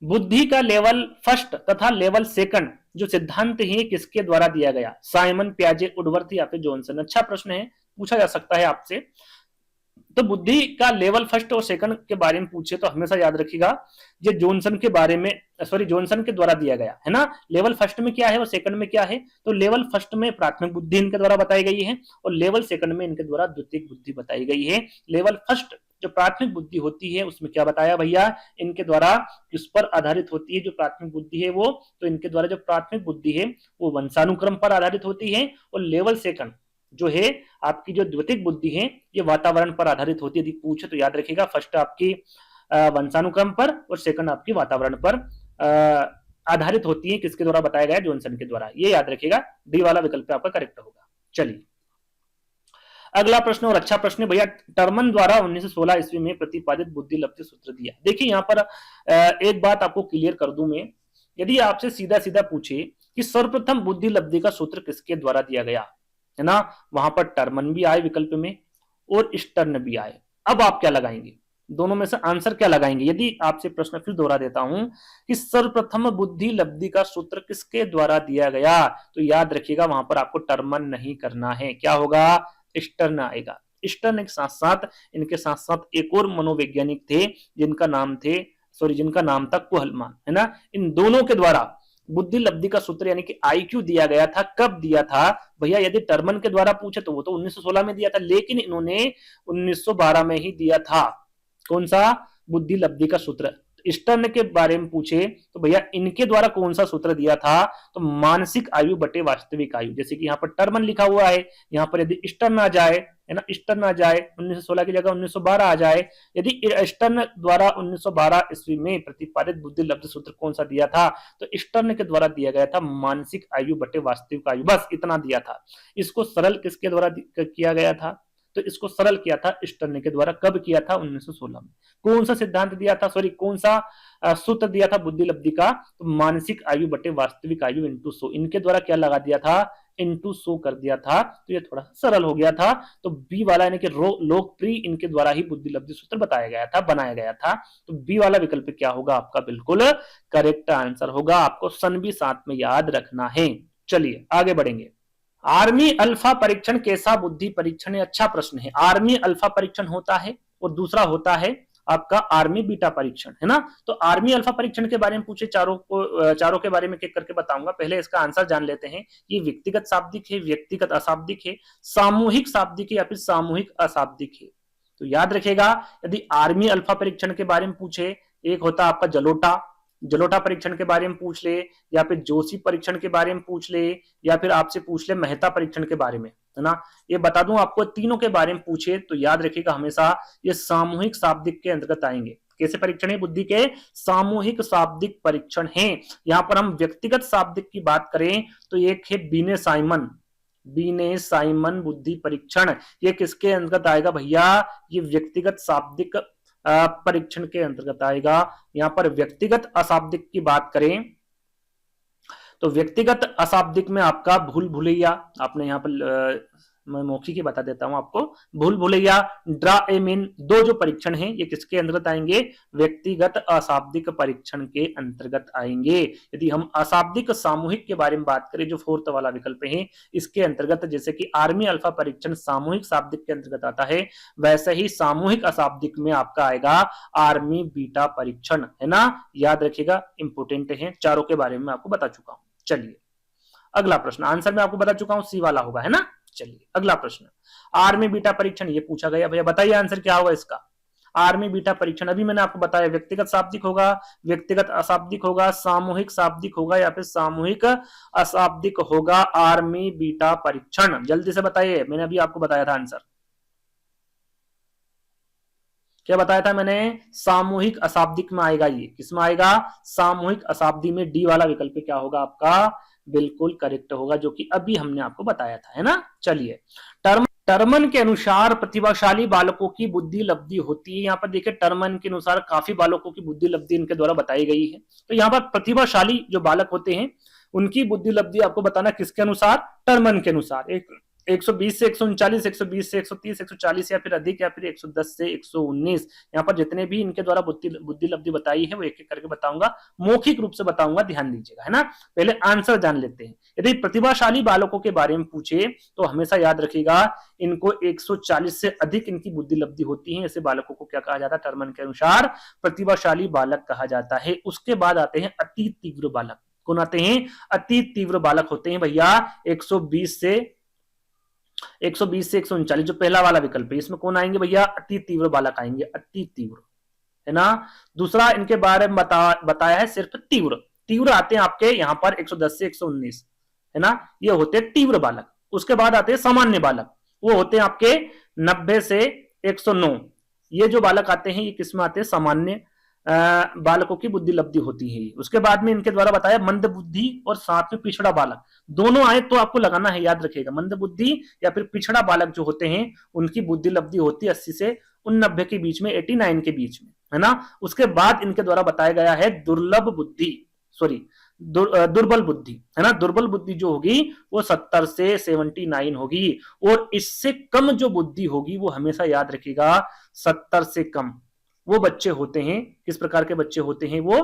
बुद्धि का लेवल फर्स्ट तथा लेवल सेकंड जो सिद्धांत है किसके द्वारा दिया गया? साइमन, पियाजे, वुडवर्थ या फिर जॉनसन? अच्छा प्रश्न है, पूछा जा सकता है आपसे। तो बुद्धि का लेवल फर्स्ट और सेकंड के बारे में पूछे तो हमेशा याद रखिएगा ये जॉनसन के बारे में, सॉरी, जॉनसन के द्वारा दिया गया, है ना? लेवल फर्स्ट में क्या है और सेकंड में क्या है? तो लेवल फर्स्ट में प्राथमिक बुद्धि इनके द्वारा बताई गई है और लेवल सेकंड में इनके द्वारा द्वितीयक बुद्धि बताई गई है। लेवल फर्स्ट जो प्राथमिक बुद्धि होती है उसमें क्या बताया भैया? इनके द्वारा किस पर आधारित होती है जो प्राथमिक बुद्धि है वो? तो इनके द्वारा जो प्राथमिक बुद्धि है वो वंशानुक्रम पर आधारित होती है। और लेवल सेकंड जो है आपकी जो द्वितीयक बुद्धि है ये वातावरण पर आधारित होती है। यदि पूछे तो याद रखिएगा, फर्स्ट आपकी वंशानुक्रम पर और सेकंड आपकी वातावरण पर आधारित होती है। किसके द्वारा बताया गया? जॉनसन के द्वारा। ये याद रखिएगा, डी वाला विकल्प आपका करेक्ट होगा। चलिए अगला प्रश्न, और अच्छा प्रश्न भैया। टर्मन द्वारा 1916 ईस्वी में प्रतिपादित बुद्धि लब्धि सूत्र दिया। देखिए यहाँ पर एक बात आपको क्लियर कर दूं मैं, यदि आपसे सीधा सीधा पूछे कि सर्वप्रथम बुद्धि लब्धि का सूत्र किसके द्वारा दिया गया, है ना? वहां पर टर्मन भी आए विकल्प में और स्टर्न भी आए। अब आप क्या लगाएंगे? दोनों में से आंसर क्या लगाएंगे? यदि आपसे प्रश्न फिर दोहरा देता हूं कि सर्वप्रथम बुद्धि लब्धि का सूत्र किसके द्वारा दिया गया, तो याद रखिएगा वहां पर आपको टर्मन नहीं करना है। क्या होगा? स्टर्न आएगा। स्टर्न के साथ साथ इनके साथ साथ एक और मनोवैज्ञानिक थे जिनका नाम थे सॉरी जिनका नाम था कुहलमान, है ना, इन दोनों के द्वारा बुद्धि लब्धि का सूत्र यानी कि आईक्यू दिया गया था। कब दिया था भैया? यदि टर्मन के द्वारा पूछे तो वो तो 1916 में दिया था, लेकिन इन्होंने 1912 में ही दिया था। कौन सा? बुद्धि लब्धि का सूत्र। स्टर्न के बारे में पूछे तो भैया इनके द्वारा कौन सा सूत्र दिया था? तो मानसिक आयु बटे वास्तविक आयु। जैसे कि यहाँ पर टर्मन लिखा हुआ है, यहाँ पर यदि स्टर्न आ जाए, है ना, स्टर्न आ जाए 1916 की जगह 1912 आ जाए, यदि स्टर्न द्वारा 1912 ईस्वी में प्रतिपादित बुद्धि लब्धि सूत्र कौन सा दिया था? तो स्टर्न के द्वारा दिया गया था मानसिक आयु बटे वास्तविक आयु, बस इतना दिया था। इसको सरल किसके द्वारा किया गया था? तो इसको सरल किया था स्टर्न के द्वारा। कब किया था? 1916 में। कौन सा सिद्धांत दिया था, सॉरी कौन सा सूत्र दिया था बुद्धि लब्धि का? तो मानसिक आयु बटे वास्तविक आयु इंटू 100। इनके द्वारा क्या लगा दिया था? इंटू 100 कर दिया था, तो ये थोड़ा सरल हो गया था। तो बी वाला यानी कि लोकप्रिय इनके द्वारा ही बुद्धि लब्धि सूत्र बताया गया था, बनाया गया था। तो बी वाला विकल्प क्या होगा आपका? बिल्कुल करेक्ट आंसर होगा। आपको सन भी साथ में याद रखना है। चलिए आगे बढ़ेंगे। आर्मी अल्फा परीक्षण कैसा बुद्धि परीक्षण है? अच्छा प्रश्न है। आर्मी अल्फा परीक्षण होता है और दूसरा होता है आपका आर्मी बीटा परीक्षण, है ना। तो आर्मी अल्फा परीक्षण के बारे में पूछे चारों के बारे में एक करके बताऊंगा। पहले इसका आंसर जान लेते हैं। ये व्यक्तिगत शाब्दिक है, व्यक्तिगत अशाब्दिक है, सामूहिक शाब्दिक है या फिर सामूहिक अशाब्दिक है? तो याद रखेगा, यदि आर्मी अल्फा परीक्षण के बारे में पूछे, एक होता आपका जलोटा परीक्षण के बारे में पूछ ले, या फिर जोशी परीक्षण के बारे में पूछ ले, या फिर आपसे पूछ ले मेहता परीक्षण के बारे में, है ना। ये बता दूं आपको, तीनों के बारे में पूछे तो याद रखिएगा हमेशा ये सामूहिक शाब्दिक के अंतर्गत आएंगे। कैसे परीक्षण है? बुद्धि के सामूहिक शाब्दिक परीक्षण है। यहां पर हम व्यक्तिगत शाब्दिक की बात करें तो एक है बीने साइमन बुद्धि परीक्षण। ये किसके अंतर्गत आएगा भैया? ये व्यक्तिगत शाब्दिक परीक्षण के अंतर्गत आएगा। यहां पर व्यक्तिगत अशाब्दिक की बात करें तो व्यक्तिगत अशाब्दिक में आपका भूल भुलैया, आपने यहां पर मैं मौखिक ही बता देता हूं आपको, भूल भुलैया, ड्रा ए मीन, दो जो परीक्षण हैं ये किसके अंतर्गत आएंगे? व्यक्तिगत अशाब्दिक परीक्षण के अंतर्गत आएंगे। यदि हम अशाब्दिक सामूहिक के बारे में बात करें, जो फोर्थ वाला विकल्प है, इसके अंतर्गत जैसे कि आर्मी अल्फा परीक्षण सामूहिक शाब्दिक के अंतर्गत आता है, वैसे ही सामूहिक अशाब्दिक में आपका आएगा आर्मी बीटा परीक्षण, है ना। याद रखिएगा, इंपोर्टेंट है। चारों के बारे में मैं आपको बता चुका हूं। चलिए अगला प्रश्न, आंसर मैं आपको बता चुका हूं, सी वाला होगा, है ना। चलिए अगला प्रश्न, आर्मी बीटा परीक्षण ये पूछा गया। भैया बताइए आंसर क्या होगा इसका? आर्मी बीटा परीक्षण अभी मैंने आपको बताया, व्यक्तिगत शाब्दिक होगा, व्यक्तिगत अशाब्दिक होगा, सामूहिक शाब्दिक होगा या फिर सामूहिक अशाब्दिक होगा आर्मी बीटा परीक्षण। जल्दी से बताइए, मैंने अभी आपको बताया था आंसर। क्या बताया था मैंने? सामूहिक अशाब्दिक में आएगा। ये किसमें आएगा? सामूहिक अशाब्दी में। डी वाला विकल्प क्या होगा आपका? बिल्कुल करेक्ट होगा, जो कि अभी हमने आपको बताया था, है ना। चलिए, टर्मन के अनुसार प्रतिभाशाली बालकों की बुद्धि लब्धि होती है। यहाँ पर देखिए, टर्मन के अनुसार काफी बालकों की बुद्धि लब्धि इनके द्वारा बताई गई है। तो यहाँ पर प्रतिभाशाली जो बालक होते हैं उनकी बुद्धि लब्धि आपको बताना किसके अनुसार? टर्मन के अनुसार। 120 से 139, 120 से 130, 140 या फिर अधिक, या फिर 110 से 119। यहाँ पर जितने भी इनके द्वारा बुद्धि लब्धि बताई है वो एक एक करके बताऊंगा, मौखिक रूप से बताऊंगा, ध्यान दीजिएगा, है ना। पहले आंसर जान लेते हैं। यदि प्रतिभाशाली बालकों के बारे में पूछे तो हमेशा याद रखिएगा, इनको 140 से अधिक इनकी बुद्धि लब्धि होती है। ऐसे बालकों को क्या कहा जाता है? टर्मन के अनुसार प्रतिभाशाली बालक कहा जाता है। उसके बाद आते हैं अति तीव्र बालक। कौन आते हैं? अति तीव्र बालक होते हैं भैया 120 से 139, जो पहला वाला विकल्प है, इसमें कौन आएंगे भैया? अति तीव्र बालक आएंगे, अति तीव्र, है ना। दूसरा इनके बारे में बताया है सिर्फ तीव्र आते हैं आपके यहाँ पर 110 से 119, है ना। ये होते हैं तीव्र बालक। उसके बाद आते हैं सामान्य बालक, वो होते हैं आपके 90 से 109। ये जो बालक आते हैं ये किसमें आते हैं? सामान्य बालकों की बुद्धि लब्धि होती है। उसके बाद में इनके द्वारा बताया मंद बुद्धि और साथ में पिछड़ा बालक, दोनों आए तो आपको लगाना है, याद रखिएगा। मंद बुद्धि या फिर पिछड़ा बालक जो होते हैं उनकी बुद्धि लब्धि होती है 80 से 89 के बीच में, 89 के बीच में, है ना। उसके बाद इनके द्वारा बताया गया है दुर्बल बुद्धि, है ना। दुर्बल बुद्धि जो होगी वो 70 से 79 होगी, और इससे कम जो बुद्धि होगी वो हमेशा याद रखिएगा 70 से कम वो बच्चे होते हैं। किस प्रकार के बच्चे होते हैं? वो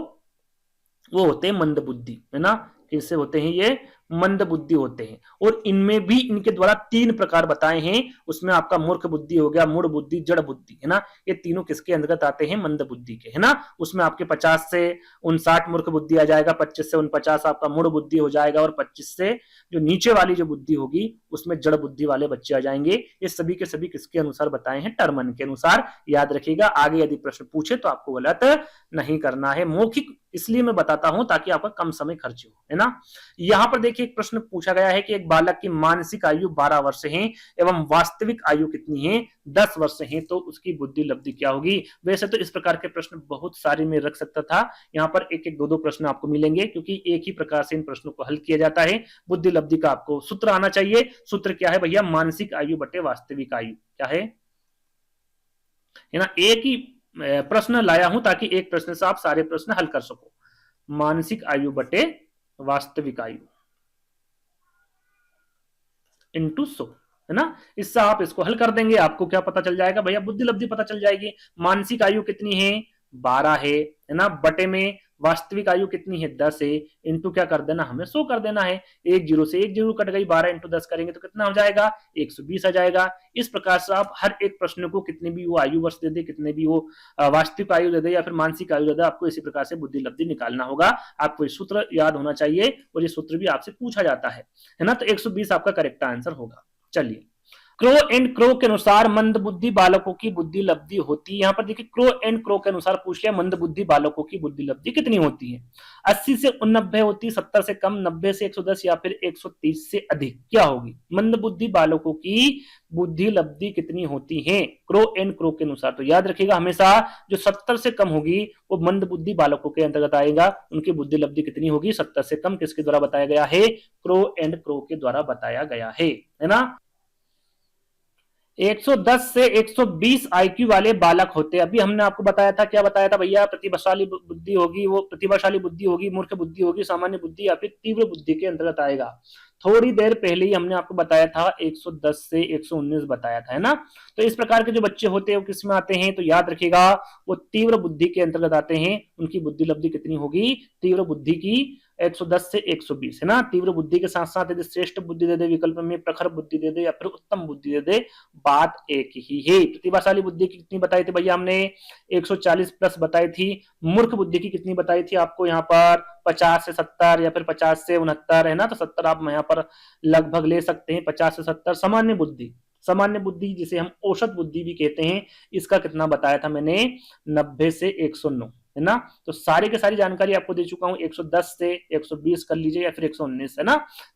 होते हैं मंद बुद्धि, है ना। किससे होते हैं? ये मंद बुद्धि होते हैं, और इनमें भी इनके द्वारा 3 प्रकार बताए हैं। उसमें आपका मूर्ख बुद्धि हो गया, मूढ़ बुद्धि, जड़ बुद्धि, है ना। ये तीनों किसके अंतर्गत आते हैं? मंद बुद्धि के, है ना। उसमें आपके 50 से 59 मूर्ख बुद्धि आ जाएगा, 25 से 49 आपका मूढ़ बुद्धि हो जाएगा, और 25 से जो नीचे वाली जो बुद्धि होगी उसमें जड़ बुद्धि वाले बच्चे आ जाएंगे। ये सभी के सभी किसके अनुसार बताए हैं? टर्मन के अनुसार। याद रखिएगा, आगे यदि प्रश्न पूछे तो आपको गलत नहीं करना है। मौखिक इसलिए मैं बताता हूं ताकि आपका कम समय खर्च हो, है ना। यहां पर देखिए एक प्रश्न पूछा गया है कि एक बालक की मानसिक आयु 12 वर्ष है एवं वास्तविक आयु कितनी है? 10 वर्ष है, तो उसकी बुद्धि लब्धि क्या होगी? वैसे तो इस प्रकार के प्रश्न बहुत सारे में रख सकता था, यहाँ पर एक एक दो दो प्रश्न आपको मिलेंगे, क्योंकि एक ही प्रकार से इन प्रश्नों को हल किया जाता है। बुद्धि लब्धि का आपको सूत्र आना चाहिए। सूत्र क्या है भैया? मानसिक आयु बटे वास्तविक आयु। क्या है ना। एक ही प्रश्न लाया हूं ताकि एक प्रश्न से आप सारे प्रश्न हल कर सको। मानसिक आयु बटे वास्तविक आयु इंटू 100, है ना। इससे आप इसको हल कर देंगे, आपको क्या पता चल जाएगा भैया? बुद्धि लब्धि पता चल जाएगी। मानसिक आयु कितनी है? 12 है ना। बटे में वास्तविक आयु कितनी है? 10 है। इंटू क्या कर देना? हमें 100 कर देना है। एक जीरो से एक जीरो कट गई, 12 इंटू 10 करेंगे तो कितना हो जाएगा? 120 आ जाएगा। इस प्रकार से आप हर एक प्रश्न को कितने भी वो आयु वर्ष दे दे, कितने भी वो वास्तविक आयु दे दे या फिर मानसिक आयु दे दे, आपको इसी प्रकार से बुद्धि लब्धि निकालना होगा। आपको ये सूत्र याद होना चाहिए, और ये सूत्र भी आपसे पूछा जाता है ना। तो 120 आपका करेक्ट आंसर होगा। चलिए, क्रो एंड क्रो के अनुसार मंद बुद्धि बालकों की बुद्धि लब्धि होती है। यहां पर देखिए क्रो एंड क्रो के अनुसार पूछ लिया, मंद बुद्धि बालकों की बुद्धि लब्धि कितनी होती है? 80 से 89 होती है, 70 से कम, 90 से 110 या फिर 130 से अधिक। क्या होगी? मंद बुद्धि बालकों की बुद्धि लब्धि कितनी होती है क्रो एंड क्रो के अनुसार? तो याद रखिएगा, हमेशा जो 70 से कम होगी वो मंद बुद्धि बालकों के अंतर्गत आएगा। उनकी बुद्धि लब्धि कितनी होगी? 70 से कम। किसके द्वारा बताया गया है? क्रो एंड क्रो के द्वारा बताया गया है ना। 110 से 120 आईक्यू वाले बालक होते हैं। अभी हमने आपको बताया था, क्या बताया था भैया? प्रतिभाशाली बुद्धि होगी, वो प्रतिभाशाली बुद्धि होगी, मूर्ख बुद्धि होगी, सामान्य बुद्धि या फिर तीव्र बुद्धि के अंतर्गत आएगा। थोड़ी देर पहले ही हमने आपको बताया था 110 से 119 बताया था, है ना। तो इस प्रकार के जो बच्चे होते हैं वो किस में आते हैं? तो याद रखिएगा, वो तीव्र बुद्धि के अंतर्गत आते हैं। उनकी बुद्धि लब्धि कितनी होगी? तीव्र बुद्धि की 110 से 120, है ना। तीव्र बुद्धि के साथ साथ यदि श्रेष्ठ बुद्धि दे दे विकल्प में, प्रखर बुद्धि दे दे या फिर उत्तम बुद्धि दे दे, बात एक ही है। प्रतिभाशाली बुद्धि की कितनी बताई थी भैया? हमने 140 प्लस बताई थी। मूर्ख बुद्धि की कितनी बताई थी आपको? यहाँ पर 50 से 70 या फिर 50 से 69, है ना। तो 70 आप यहाँ पर लगभग ले सकते हैं, 50 से 70। सामान्य बुद्धि, सामान्य बुद्धि जिसे हम औसत बुद्धि भी कहते हैं, इसका कितना बताया था मैंने? 90 से 109, है ना। तो सारी की सारी जानकारी आपको दे चुका हूं। 110 से 120 कर लीजिए या फिर 119, है ना।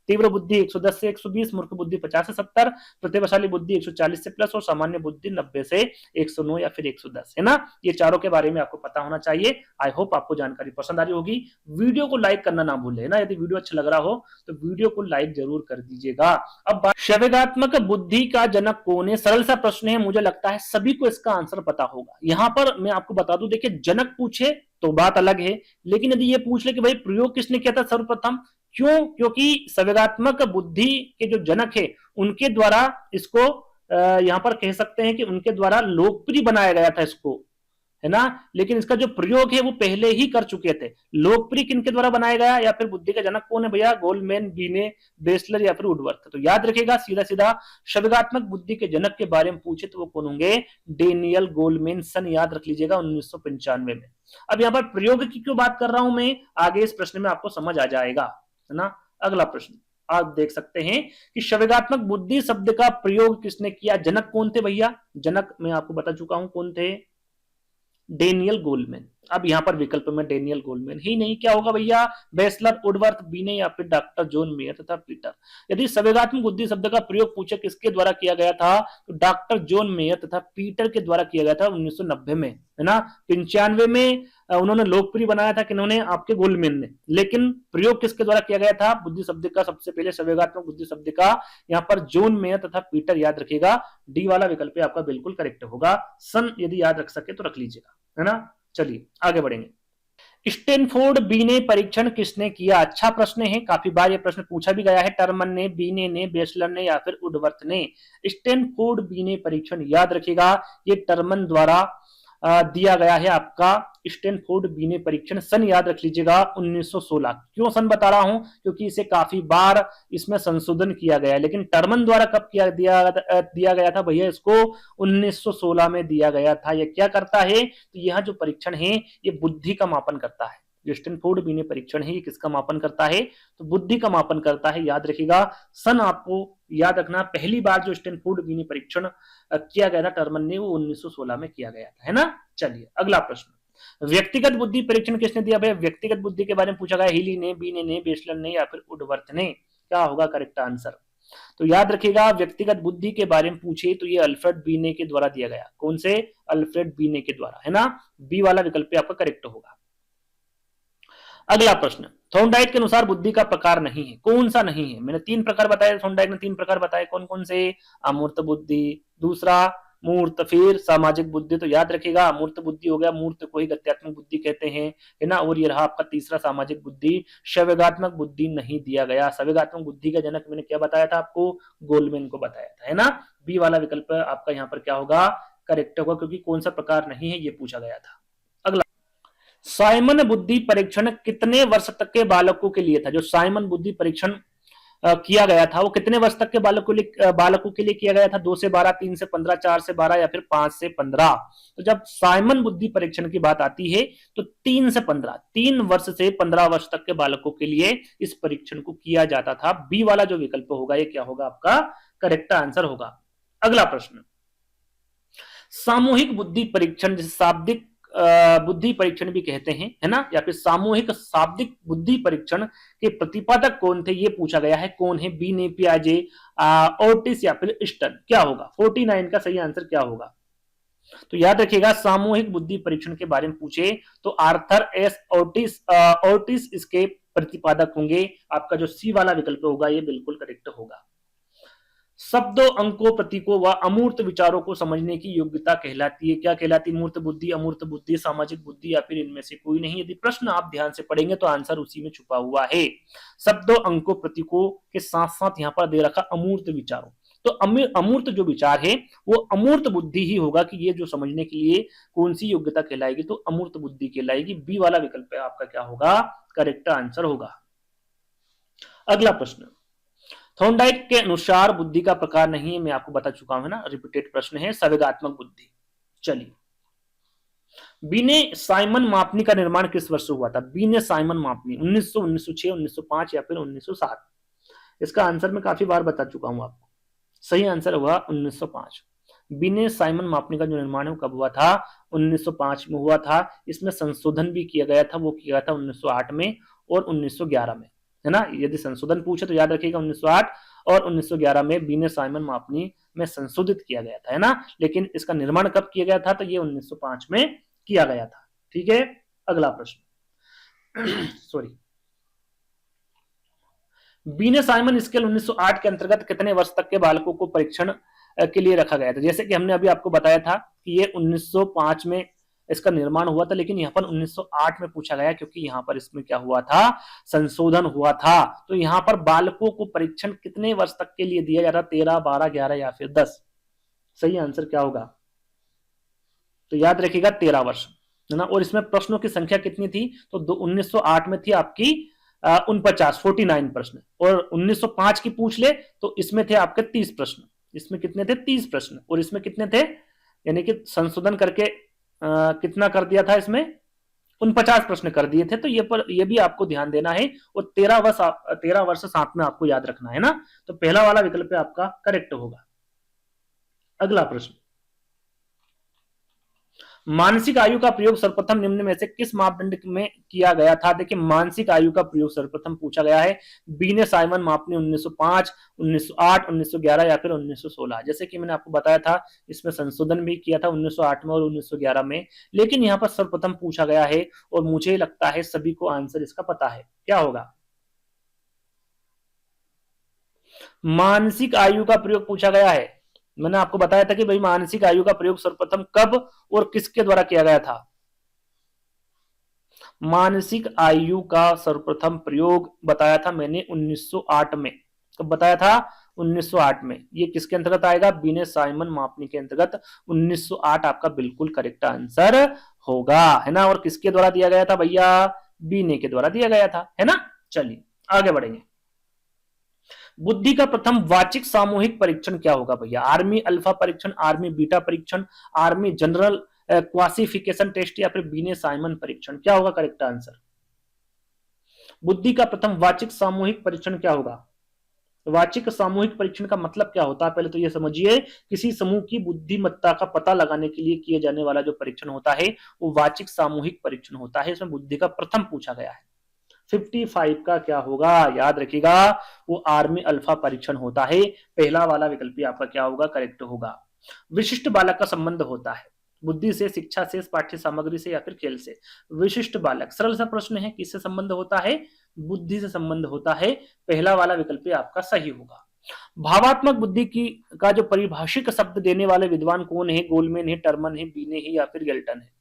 तीव्र बुद्धि 110 से 120, मूर्ख बुद्धि 50 से 70, प्रतिभाशाली बुद्धि 140 से प्लस और सामान्य बुद्धि 90 से 109 या फिर 110, है ना। ये चारों के बारे में आपको पता होना चाहिए। आई होप आपको जानकारी पसंद आ रही होगी। वीडियो को लाइक करना ना भूले, ना। यदि वीडियो अच्छा लग रहा हो तो वीडियो को लाइक जरूर कर दीजिएगा। अब संवेगात्मक बुद्धि का जनक कौन है? सरल सा प्रश्न है, मुझे लगता है सभी को इसका आंसर पता होगा। यहां पर मैं आपको बता दूं, देखिए जनक पूछे तो बात अलग है, लेकिन यदि ये पूछ ले कि भाई प्रयोग किसने किया था सर्वप्रथम, क्यों? क्योंकि संवेगात्मक बुद्धि के जो जनक है उनके द्वारा इसको यहां पर कह सकते हैं कि उनके द्वारा लोकप्रिय बनाया गया था इसको, है ना। लेकिन इसका जो प्रयोग है वो पहले ही कर चुके थे। लोकप्रिय किनके द्वारा बनाया गया या फिर बुद्धि का जनक कौन है भैया? गोलमैन, बीने, बेसलर या फिर वुडवर्थ। तो याद रखिएगा, सीधा सीधा संवेगात्मक बुद्धि के जनक के बारे में पूछे तो वो कौन होंगे? डेनियल गोलमैन, सन याद रख लीजिएगा 1995 में। अब यहाँ पर प्रयोग की क्यों बात कर रहा हूं मैं, आगे इस प्रश्न में आपको समझ आ जाएगा, है ना। अगला प्रश्न आप देख सकते हैं कि संवेगात्मक बुद्धि शब्द का प्रयोग किसने किया? जनक कौन थे भैया? जनक मैं आपको बता चुका हूं कौन थे, डेनियल गोलमैन। अब यहां पर विकल्प में डेनियल गोलमैन ही नहीं, क्या होगा भैया? बेसलर, वुडवर्थ, बीने या फिर डॉक्टर जॉन मेयर तथा पीटर। यदि संवेगात्मक बुद्धि शब्द का प्रयोग पूछे किसके द्वारा किया गया था, तो डॉक्टर जॉन मेयर तथा पीटर के द्वारा किया गया था 1990 में, है ना। 95 में उन्होंने लोकप्रिय बनाया था किन्होंने? आपके गोलमैन ने। लेकिन प्रयोग किसके द्वारा किया गया था बुद्धि शब्द का? सबसे पहले संवेगात्मक बुद्धि शब्द का यहाँ पर जॉन मेयर तथा पीटर। याद रखिएगा, डी वाला विकल्प आपका बिल्कुल करेक्ट होगा। सन यदि याद रख सके तो रख लीजिएगा, है ना। चलिए आगे बढ़ेंगे। स्टैनफोर्ड बीने परीक्षण किसने किया? अच्छा प्रश्न है, काफी बार यह प्रश्न पूछा भी गया है। टर्मन ने, बीने ने, बेसलर ने या फिर वुडवर्थ ने। स्टैनफोर्ड बीने परीक्षण याद रखिएगा, ये टर्मन द्वारा दिया गया है आपका स्टैनफोर्ड बीने परीक्षण, सन याद रख लीजिएगा 1916। क्यों सन बता रहा हूं, क्योंकि इसे काफी बार इसमें संशोधन किया गया है, लेकिन टर्मन द्वारा कब दिया गया था भैया, इसको 1916 में दिया गया था। यह क्या करता है, तो यह जो परीक्षण है ये बुद्धि का मापन करता है। जो स्टैनफोर्ड बीने परीक्षण है ये किसका मापन करता है, तो बुद्धि का मापन करता है। याद रखिएगा, सन आपको याद रखना, पहली बार जो स्टैनफोर्ड बीने परीक्षण किया गया था टर्मन ने, वो 1916 में किया गया था, है ना। चलिए अगला प्रश्न, व्यक्तिगत बुद्धि परीक्षण किसने दिया भैया, व्यक्तिगत बुद्धि के बारे में पूछा गया, हिली ने, बीने ने, बेसलर ने या फिर वुडवर्थ ने, क्या होगा करेक्ट आंसर। तो याद रखिएगा, व्यक्तिगत बुद्धि के बारे में पूछे तो ये अल्फ्रेड बीने के द्वारा दिया गया। कौन से, अल्फ्रेड बीने के द्वारा, है ना। बी वाला विकल्प आपका करेक्ट होगा। अगला प्रश्न, थॉर्नडाइक के अनुसार बुद्धि का प्रकार नहीं है, कौन सा नहीं है। मैंने 3 प्रकार बताए, थॉर्नडाइक ने 3 प्रकार बताए, कौन कौन से, अमूर्त बुद्धि, दूसरा मूर्त, फिर सामाजिक बुद्धि। तो याद रखिएगा, अमूर्त बुद्धि हो गया, मूर्त को ही गत्यात्मक बुद्धि कहते हैं, है ना। और ये रहा आपका तीसरा सामाजिक बुद्धि, संवेगात्मक बुद्धि नहीं दिया गया। संवेगात्मक बुद्धि का जनक मैंने क्या बताया था आपको, गोलमैन को बताया था, है ना। बी वाला विकल्प आपका यहाँ पर क्या होगा, करेक्ट होगा, क्योंकि कौन सा प्रकार नहीं है ये पूछा गया था। अगला, साइमन बुद्धि परीक्षण कितने वर्ष तक के बालकों के लिए था। जो साइमन बुद्धि परीक्षण किया गया था वो कितने वर्ष तक के बालकों के लिए किया गया था, 2 से 12, 3 से 15, 4 से 12 या फिर 5 से 15। तो जब साइमन बुद्धि परीक्षण की बात आती है तो 3 से 15, 3 वर्ष से 15 वर्ष तक के बालकों के लिए इस परीक्षण को किया जाता था। बी वाला जो विकल्प होगा ये क्या होगा, आपका करेक्ट आंसर होगा। अगला प्रश्न, सामूहिक बुद्धि परीक्षण, जिसे शाब्दिक बुद्धि परीक्षण भी कहते हैं, है ना, या फिर सामूहिक शाब्दिक बुद्धि परीक्षण के प्रतिपादक कौन थे ये पूछा गया है। कौन है, बी ने, पियाजे, ओर्टिस या फिर स्टर्न, क्या होगा 49 का सही आंसर क्या होगा। तो याद रखिएगा, सामूहिक बुद्धि परीक्षण के बारे में पूछे तो आर्थर एस ओर्टिस इसके प्रतिपादक होंगे। आपका जो सी वाला विकल्प होगा ये बिल्कुल करेक्ट होगा। शब्दों, अंकों, प्रतीकों व अमूर्त विचारों को समझने की योग्यता कहलाती है, क्या कहलाती है, मूर्त बुद्धि, अमूर्त बुद्धि, सामाजिक बुद्धि या फिर इनमें से कोई नहीं। यदि प्रश्न आप ध्यान से पढ़ेंगे तो आंसर उसी में छुपा हुआ है। शब्दों, अंकों, प्रतीकों के साथ साथ यहाँ पर दे रखा अमूर्त विचारों। तो अमूर्त जो विचार है वो अमूर्त बुद्धि ही होगा, कि ये जो समझने के लिए कौन सी योग्यता कहलाएगी, तो अमूर्त बुद्धि कहलाएगी। बी वाला विकल्प आपका क्या होगा, करेक्ट आंसर होगा। अगला प्रश्न, थॉर्नडाइक के अनुसार बुद्धि का प्रकार नहीं है, मैं आपको बता चुका हूं ना, रिपीटेड प्रश्न है, संवेगात्मक बुद्धि। चलिए, बीने साइमन मापनी का निर्माण किस वर्ष हुआ था। बीने साइमन मापनी 1900, 1906, 1905 या फिर 1907। इसका आंसर मैं काफी बार बता चुका हूं आपको। सही आंसर हुआ 1905। बीने साइमन मापनी का जो निर्माण है वो कब हुआ था, 1905 में हुआ था। इसमें संशोधन भी किया गया था, वो किया था 1908 में और 1911 में, है ना। यदि संशोधन पूछे तो याद रखिएगा 1908 और 1911 में बीने साइमन मापनी में संशोधित किया गया था, है ना। लेकिन इसका निर्माण कब किया गया था, तो ये 1905 में किया गया था। ठीक है, अगला प्रश्न सॉरी, बीने साइमन स्केल 1908 के अंतर्गत कितने वर्ष तक के बालकों को परीक्षण के लिए रखा गया था। जैसे कि हमने अभी आपको बताया था कि ये 1905 में इसका निर्माण हुआ था, लेकिन यहाँ पर 1908 में पूछा गया, क्योंकि यहाँ पर इसमें क्या हुआ था, संशोधन हुआ था। तो यहाँ पर बालकों को परीक्षण कितने वर्ष तक के लिए दिया जाता, 13, 12, 11 या फिर 10। सही आंसर क्या होगा, तो याद रखिएगा 13 वर्ष, है ना। और इसमें प्रश्नों की संख्या कितनी थी, तो 1908 में थी आपकी 49 प्रश्न, और 1905 की पूछ ले तो इसमें थे आपके 30 प्रश्न। इसमें कितने थे, 30 प्रश्न, और इसमें कितने थे, यानी कि संशोधन करके कितना कर दिया था, इसमें 49 प्रश्न कर दिए थे। तो ये भी आपको ध्यान देना है, और 13 वर्ष साथ में आपको याद रखना है ना। तो पहला वाला विकल्प आपका करेक्ट होगा। अगला प्रश्न, मानसिक आयु का प्रयोग सर्वप्रथम निम्न में से किस मापदंड में किया गया था। देखिए, मानसिक आयु का प्रयोग सर्वप्रथम पूछा गया है, बीने साइमन मापनी 1905, 1908, 1911 या फिर 1916। जैसे कि मैंने आपको बताया था, इसमें संशोधन भी किया था 1908 में और 1911 में, लेकिन यहाँ पर सर्वप्रथम पूछा गया है, और मुझे लगता है सभी को आंसर इसका पता है, क्या होगा, मानसिक आयु का प्रयोग पूछा गया है। मैंने आपको बताया था कि भाई मानसिक आयु का प्रयोग सर्वप्रथम कब और किसके द्वारा किया गया था। मानसिक आयु का सर्वप्रथम प्रयोग बताया था मैंने 1908 में। कब बताया था, 1908 में। ये किसके अंतर्गत आएगा, बीने साइमन मापनी के अंतर्गत 1908 आपका बिल्कुल करेक्ट आंसर होगा, है ना। और किसके द्वारा दिया गया था भैया, बीने के द्वारा दिया गया था, है ना। चलिए आगे बढ़ेंगे। बुद्धि का प्रथम वाचिक सामूहिक परीक्षण क्या होगा भैया, आर्मी अल्फा परीक्षण, आर्मी बीटा परीक्षण, आर्मी जनरल क्लासिफिकेशन टेस्ट या फिर बीने साइमन परीक्षण, क्या होगा करेक्ट आंसर। बुद्धि का प्रथम वाचिक सामूहिक परीक्षण क्या होगा। वाचिक सामूहिक परीक्षण का मतलब क्या होता है, पहले तो ये समझिए, किसी समूह की बुद्धिमत्ता का पता लगाने के लिए किए जाने वाला जो परीक्षण होता है वो वाचिक सामूहिक परीक्षण होता है। इसमें बुद्धि का प्रथम पूछा गया है। 55 का क्या होगा, याद रखिएगा, वो आर्मी अल्फा परीक्षण होता है। पहला वाला विकल्प आपका क्या होगा, करेक्ट होगा। विशिष्ट बालक का संबंध होता है बुद्धि से, शिक्षा से, पाठ्य सामग्री से या फिर खेल से। विशिष्ट बालक सरल सा प्रश्न है, किससे संबंध होता है, बुद्धि से संबंध होता है। पहला वाला विकल्प आपका सही होगा। भावात्मक बुद्धि की का जो परिभाषिक शब्द देने वाले विद्वान कौन है, गोलमैन है, टर्मन है, बीने है या फिर गेल्टन है।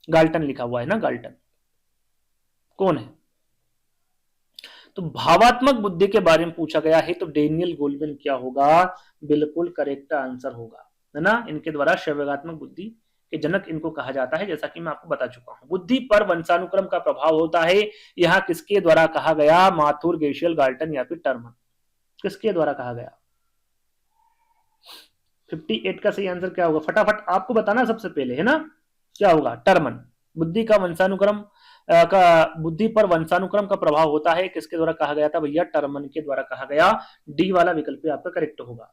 गाल्टन लिखा हुआ है ना, गाल्टन कौन है। तो भावात्मक बुद्धि के बारे में पूछा गया है तो डेनियल गोलमैन क्या होगा, बिल्कुल करेक्ट आंसर होगा, है ना। इनके द्वारा संवेगात्मक बुद्धि के जनक इनको कहा जाता है, जैसा कि मैं आपको बता चुका हूं। बुद्धि पर वंशानुक्रम का प्रभाव होता है, यहां किसके द्वारा कहा गया, माथुर, गेशियल, गाल्टन या फिर टर्मन, किसके द्वारा कहा गया। 58 का सही आंसर क्या होगा, फटाफट आपको बताना सबसे पहले, है ना। क्या होगा, टर्मन। बुद्धि का वंशानुक्रम का बुद्धि पर वंशानुक्रम का प्रभाव होता है, किसके द्वारा कहा गया था भैया, टर्मन के द्वारा कहा गया। डी वाला विकल्प आपका करेक्ट होगा।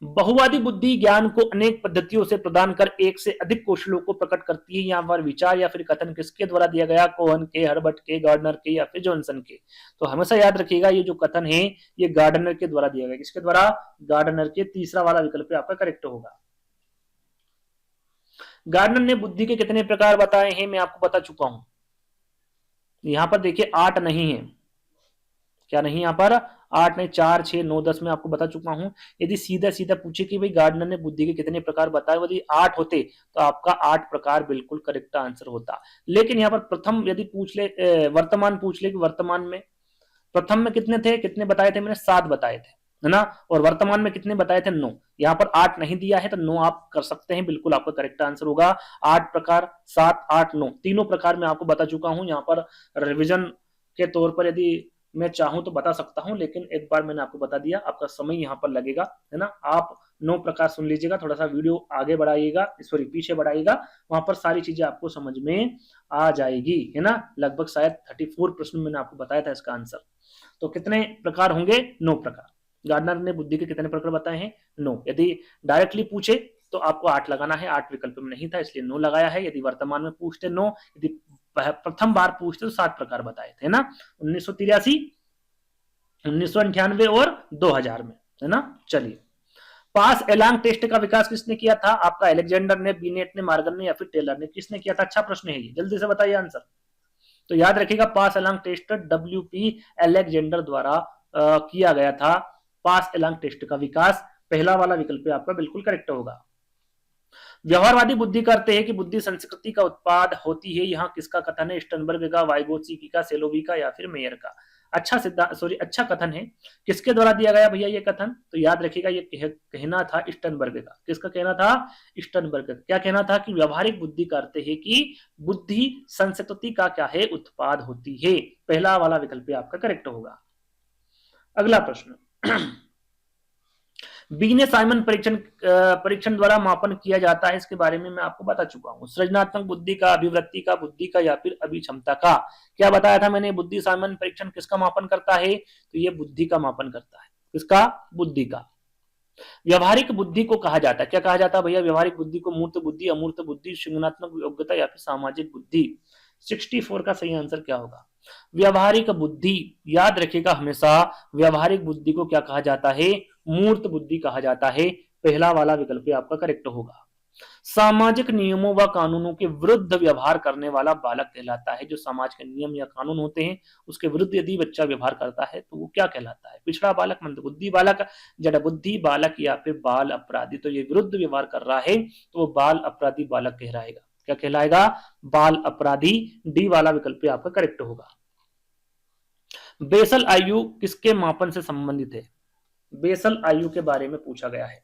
बहुवादी बुद्धि ज्ञान को अनेक पद्धतियों से प्रदान कर एक से अधिक कौशलों को प्रकट करती है। यहाँ पर विचार या फिर कथन किसके द्वारा दिया गया, कोहन के, हर्बर्ट के, गार्डनर के या फिर जॉनसन के। तो हमेशा याद रखिएगा ये जो कथन है ये गार्डनर के द्वारा दिया गया, किसके द्वारा, गार्डनर के। तीसरा वाला विकल्प आपका करेक्ट होगा। गार्डनर ने बुद्धि के कितने प्रकार बताए हैं, मैं आपको बता चुका हूं। यहां पर देखिए 8 नहीं है, क्या नहीं, यहाँ पर 8 नहीं, 4, 6, 9, 10 में आपको बता चुका हूं। यदि सीधा सीधा पूछे कि भाई गार्डनर ने बुद्धि के कितने प्रकार बताए, यदि 8 होते तो आपका 8 प्रकार बिल्कुल करेक्ट आंसर होता। लेकिन यहाँ पर प्रथम यदि पूछ ले, वर्तमान पूछ ले कि वर्तमान में प्रथम में कितने थे, कितने बताए थे, मैंने 7 बताए थे, है ना। और वर्तमान में कितने बताए थे, 9। यहाँ पर 8 नहीं दिया है तो 9 आप कर सकते हैं, बिल्कुल आपका करेक्ट आंसर होगा। 8 प्रकार, 7, 8, 9 तीनों प्रकार में आपको बता चुका हूं। यहाँ पर रिविजन के तौर पर यदि मैं चाहूं तो बता सकता हूं, लेकिन एक बार मैंने आपको बता दिया, आपका समय यहाँ पर लगेगा, है ना। आप 9 प्रकार सुन लीजिएगा, थोड़ा सा वीडियो आगे बढ़ाइएगा, सॉरी पीछे बढ़ाइएगा, वहां पर सारी चीजें आपको समझ में आ जाएगी, है ना। लगभग शायद 34 प्रश्न मैंने आपको बताया था इसका आंसर। तो कितने प्रकार होंगे, 9 प्रकार। गार्डनर ने बुद्धि के कितने प्रकार बताए हैं, 9। यदि डायरेक्टली पूछे तो आपको 8 लगाना है, 8 विकल्प में नहीं था इसलिए 9 लगाया है। यदि वर्तमान में पूछते 9, यदि प्रथम बार पूछते तो 7 प्रकार बताए थे ना, 1983, 1998 और 2000 में, है ना। चलिए, पास एलांग टेस्ट का विकास किसने किया था, आपका अलेक्जेंडर ने, बीनेट ने, मार्गन ने या फिर टेलर ने, किसने किया था। अच्छा प्रश्न है ये, जल्दी से बताइए आंसर। तो याद रखिएगा, पास एलांग टेस्ट WP अलेक्जेंडर द्वारा किया गया था। पास एलांग टेस्ट का विकास, पहला वाला विकल्प आपका बिल्कुल करेक्ट होगा। व्यवहारवादी बुद्धि करते हैं कि बुद्धि संस्कृति का उत्पाद होती है, यहाँ किसका कथन है, स्टनबर्ग का, वाइगोत्स्की का, सेलोवी का या फिर मेयर का। अच्छा सिद्धांत, सॉरी अच्छा कथन है, किसके द्वारा दिया गया भैया ये कथन, तो याद रखिएगा ये कहना था स्टनबर्ग का। किसका कहना था, स्टनबर्ग का। क्या कहना था कि व्यवहारिक बुद्धि करते हैं कि बुद्धि संस्कृति का क्या है, उत्पाद होती है। पहला वाला विकल्प आपका करेक्ट होगा। अगला प्रश्न, बीने साइमन परीक्षण द्वारा मापन किया जाता है, इसके बारे में मैं आपको बता चुका हूं। सृजनात्मक बुद्धि का, अभिवृत्ति का, बुद्धि का या फिर अभिक्षमता का। क्या बताया था मैंने, बुद्धि साइमन परीक्षण किसका मापन करता है, तो ये बुद्धि का मापन करता है। किसका, बुद्धि का। व्यवहारिक बुद्धि को कहा जाता है, क्या कहा जाता है भैया, व्यवहारिक बुद्धि को मूर्त बुद्धि, अमूर्त बुद्धि, संज्ञानात्मक योग्यता या फिर सामाजिक बुद्धि। 64 का सही आंसर क्या होगा, व्यवहारिक बुद्धि। याद रखिएगा हमेशा, व्यवहारिक बुद्धि को क्या कहा जाता है, मूर्त बुद्धि कहा जाता है। पहला वाला विकल्प आपका करेक्ट होगा। सामाजिक नियमों व कानूनों के विरुद्ध व्यवहार करने वाला बालक कहलाता है। जो समाज के नियम या कानून होते हैं उसके विरुद्ध यदि बच्चा व्यवहार करता है तो वो क्या कहलाता है, पिछड़ा बालक, मंदबुद्धि बालक, जड़बुद्धि बालक या फिर बाल अपराधी। तो ये विरुद्ध व्यवहार कर रहा है तो वो बाल अपराधी बालक कहलाएगा। क्या कहलाएगा, बाल अपराधी। डी वाला विकल्प आपका करेक्ट होगा। बेसल आयु किसके मापन से संबंधित है, बेसल आयु के बारे में पूछा गया है।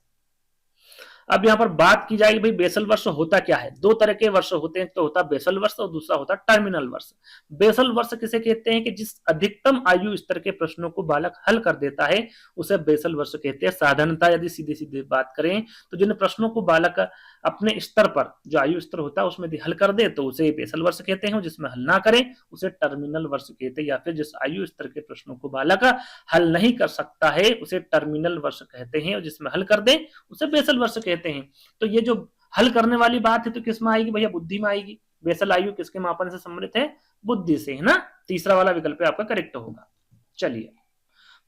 अब यहाँ पर बात की जाएगी भाई बेसल वर्ष होता क्या है। दो तरह के वर्ष होते हैं, तो होता बेसल वर्ष और दूसरा होता टर्मिनल वर्ष। बेसल वर्ष किसे कहते हैं कि जिस अधिकतम आयु स्तर के प्रश्नों को बालक हल कर देता है उसे बेसल वर्ष कहते हैं। साधारणतः यदि सीधे सीधे बात करें तो जिन प्रश्नों को बालक अपने स्तर पर जो आयु स्तर होता है उसमें यदि हल कर दे तो उसे बेसल वर्ष कहते हैं, जिसमें हल ना करें उसे टर्मिनल वर्ष कहते हैं, या फिर जिस आयु स्तर के प्रश्नों को बालक हल नहीं कर सकता है उसे टर्मिनल वर्ष कहते हैं, और जिसमें हल कर दे उसे बेसल वर्ष कहते हैं। तो ये जो हल करने वाली बात है तो किस में आएगी भैया, बुद्धि में आएगी। बेसल आयु किसके मापन से संबंधित है, बुद्धि से, है ना। तीसरा वाला विकल्प आपका करेक्ट होगा। चलिए,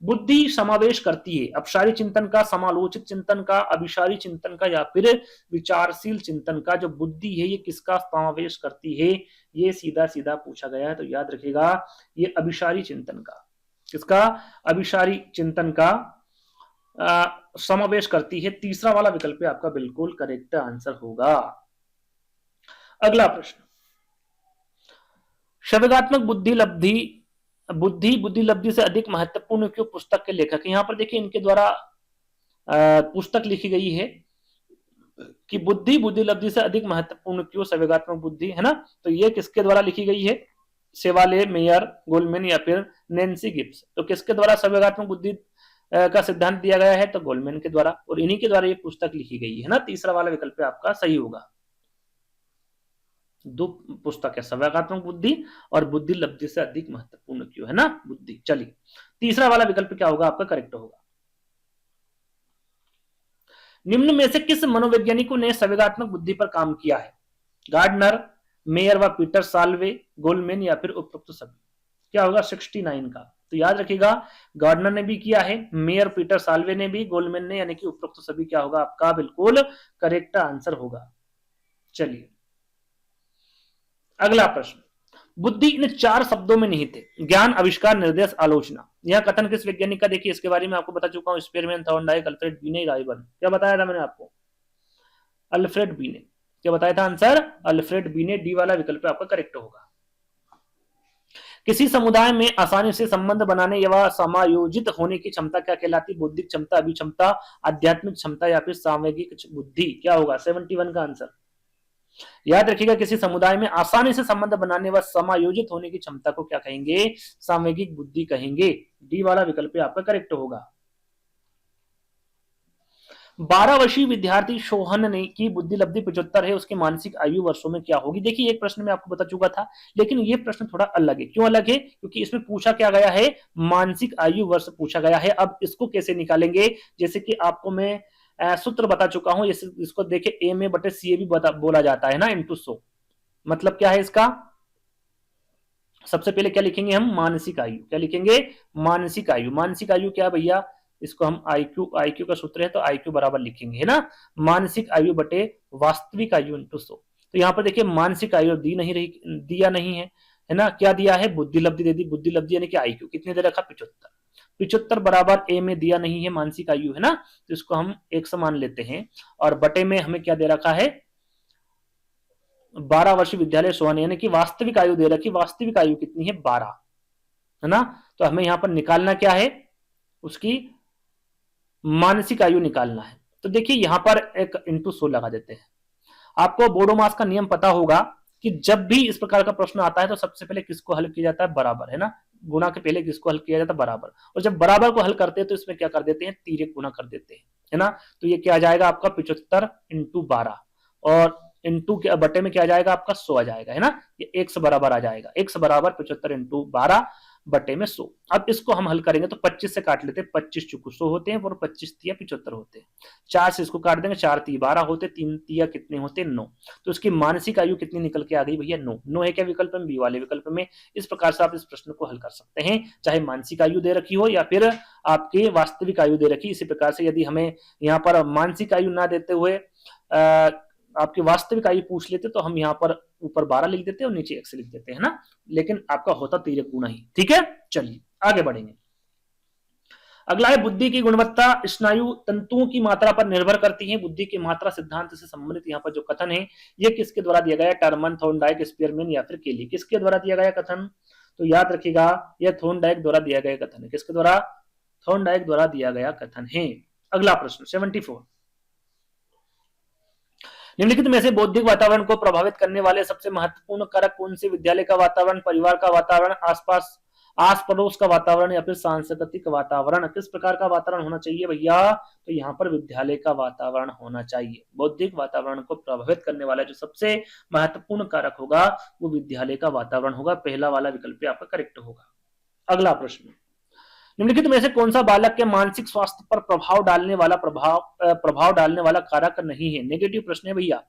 बुद्धि समावेश करती है अपसारी चिंतन का, समालोचित चिंतन का, अभिसारी चिंतन का, या फिर विचारशील चिंतन का। जो बुद्धि है ये किसका समावेश करती है, ये सीधा सीधा पूछा गया है, तो याद रखिएगा ये अभिसारी चिंतन का। किसका, अभिसारी चिंतन का समावेश करती है। तीसरा वाला विकल्प आपका बिल्कुल करेक्ट आंसर होगा। अगला प्रश्न, शब्दात्मक बुद्धि लब्धि से अधिक महत्वपूर्ण क्यों पुस्तक के लेखक। यहाँ पर देखिए इनके द्वारा पुस्तक लिखी गई है कि बुद्धि लब्धि से अधिक महत्वपूर्ण क्यों संवेगात्मक बुद्धि, है ना। तो ये किसके द्वारा लिखी गई है, सेवाले, मेयर, गोल्डमैन या फिर नैन्सी गिब्स। तो किसके द्वारा संवेगात्मक बुद्धि का सिद्धांत दिया गया है, तो गोल्डमैन के द्वारा, और इन्हीं के द्वारा ये पुस्तक लिखी गई है ना। तीसरा वाला विकल्प आपका सही होगा। दो पुस्तक है, संवेगात्मक बुद्धि और बुद्धि लब्धि से अधिक महत्वपूर्ण क्यों, है ना, बुद्धि। चलिए, तीसरा वाला विकल्प क्या होगा आपका करेक्ट होगा। निम्न में से किस मनोवैज्ञानिकों ने संवेगात्मक बुद्धि पर काम किया है, गार्डनर, मेयर व पीटर साल्वे, गोल्डमैन या फिर उपरोक्त सभी। क्या होगा 69 का। तो याद रखिएगा गार्डनर ने भी किया है, मेयर पीटर साल्वे ने भी, गोल्डमैन ने, यानी कि उपरोक्त सभी क्या होगा आपका बिल्कुल करेक्ट आंसर होगा। चलिए, अगला प्रश्न, बुद्धि इन चार शब्दों में निहित है, ज्ञान, आविष्कार, निर्देश, आलोचना। यह कथन किस वैज्ञानिक का, देखिए इसके बारे में आपको बता चुका हूं, स्पेयरमैन, थॉर्नडाइक, अल्फ्रेड बीने, रायबर्न। क्या बताया था मैंने आपको, अल्फ्रेड बीने। क्या बताया था आंसर, अल्फ्रेड बीने। डी वाला विकल्प आपका करेक्ट होगा। किसी समुदाय में आसानी से संबंध बनाने या समायोजित होने की क्षमता क्या कहलाती, बौद्धिक क्षमता, अभिक्षमता, आध्यात्मिक क्षमता या फिर सामवेगिक बुद्धि। क्या होगा 71 का आंसर। याद रखिएगा किसी समुदाय में आसानी से संबंध बनाने व समायोजित होने की क्षमता को क्या कहेंगे, सामवेगिक बुद्धि कहेंगे। डी वाला विकल्प आपका करेक्ट होगा। 12 वर्षीय विद्यार्थी सोहन ने की बुद्धि लब्धि 75 है, उसकी मानसिक आयु वर्षों में क्या होगी। देखिए एक प्रश्न में आपको बता चुका था, लेकिन ये प्रश्न थोड़ा अलग है। क्यों अलग है, क्योंकि इसमें पूछा क्या गया है, मानसिक आयु वर्ष पूछा गया है। अब इसको कैसे निकालेंगे, जैसे कि आपको मैं सूत्र बता चुका हूं, इसको देखिए एम ए बटे सी ए भी बोला जाता है ना, इंटू 100। मतलब क्या है इसका, सबसे पहले क्या लिखेंगे हम, मानसिक आयु। क्या लिखेंगे, मानसिक आयु। मानसिक आयु क्या भैया, इसको हम आईक्यू का सूत्र है तो आईक्यू बराबर लिखेंगे, है ना, मानसिक आयु बटे वास्तविक आयु इंटू 100। तो यहाँ पर देखिए मानसिक आयु दिया नहीं है ना। क्या दिया है, बुद्धि लब्धि दे दी। बुद्धि लब्धि यानी कि आईक्यू कितने दे रखा, 75। 75 बराबर ए में दिया नहीं है, मानसिक आयु, है ना, तो इसको हम एक समान लेते हैं। और बटे में हमें क्या दे रखा है, 12 वर्षीय विद्यालय सोहन, यानी कि वास्तविक आयु दे रखी। वास्तविक आयु कितनी है, 12, है ना। तो हमें यहां पर निकालना क्या है, उसकी मानसिक आयु निकालना है। तो देखिए यहां पर एक इंटू 100 लगा देते हैं। आपको बोडोमास का नियम पता होगा कि जब भी इस प्रकार का प्रश्न आता है तो सबसे पहले किसको हल किया जाता है, बराबर, है ना। गुणा के पहले किसको हल किया जाता है, बराबर। और जब बराबर को हल करते हैं तो इसमें क्या कर देते हैं, तिर्यक गुना कर देते हैं, है ना। तो ये क्या आ जाएगा आपका 75 इंटू 12, और इंटू के बटे में क्या आ जाएगा आपका 100 आ जाएगा, है ना। ये 100 बराबर आ जाएगा, 100 बराबर 75 इंटू 12 बटे में 100। अब इसको हम हल करेंगे तो 25 से काट लेते हैं, 25 चुकू 100 होते हैं और 25 तिया 75 होते हैं। 4 से इसको काट देंगे, 4 ती 12 होते, 3 तिया कितने होते, 9। तो इसकी मानसिक आयु कितनी निकल के आ गई भैया, 9। 9 है क्या विकल्प में, बी वाले विकल्प में। इस प्रकार से आप इस प्रश्न को हल कर सकते हैं, चाहे मानसिक आयु दे रखी हो या फिर आपकी वास्तविक आयु दे रखी। इसी प्रकार से यदि हमें यहाँ पर मानसिक आयु ना देते हुए आपकी वास्तविक आयु पूछ लेते तो हम यहाँ पर ऊपर 12 लिख देते और नीचे 1 लिख देते, है ना। लेकिन आपका होता तिर्यक गुणा ही, ठीक है। चलिए आगे बढ़ेंगे। अगला है, बुद्धि की गुणवत्ता स्नायु तंतुओं की मात्रा पर निर्भर करती है। बुद्धि की मात्रा सिद्धांत से संबंधित यहाँ पर जो कथन है ये किसके द्वारा दिया गया है, टर्मन, थॉर्नडाइक, स्पीयरमैन या फिर केली। किसके द्वारा दिया गया कथन, तो याद रखिएगा यह थॉर्नडाइक द्वारा दिया गया कथन है। किसके द्वारा, थॉर्नडाइक द्वारा दिया गया कथन है। अगला प्रश्न 74, निम्नलिखित में से बौद्धिक वातावरण को प्रभावित करने वाले सबसे महत्वपूर्ण कारक कौन से? विद्यालय का वातावरण, परिवार का वातावरण, आसपास आस पड़ोस का वातावरण या फिर सांस्कृतिक वातावरण? किस प्रकार का वातावरण होना चाहिए भैया? तो यहाँ पर विद्यालय का वातावरण होना चाहिए। बौद्धिक वातावरण को प्रभावित करने वाला जो सबसे महत्वपूर्ण कारक होगा वो विद्यालय का वातावरण होगा। पहला वाला विकल्प आपका करेक्ट होगा। अगला प्रश्न, निम्नलिखित में से कौन सा बालक के मानसिक स्वास्थ्य पर प्रभाव डालने वाला कारक नहीं है? नेगेटिव प्रश्न है भैया।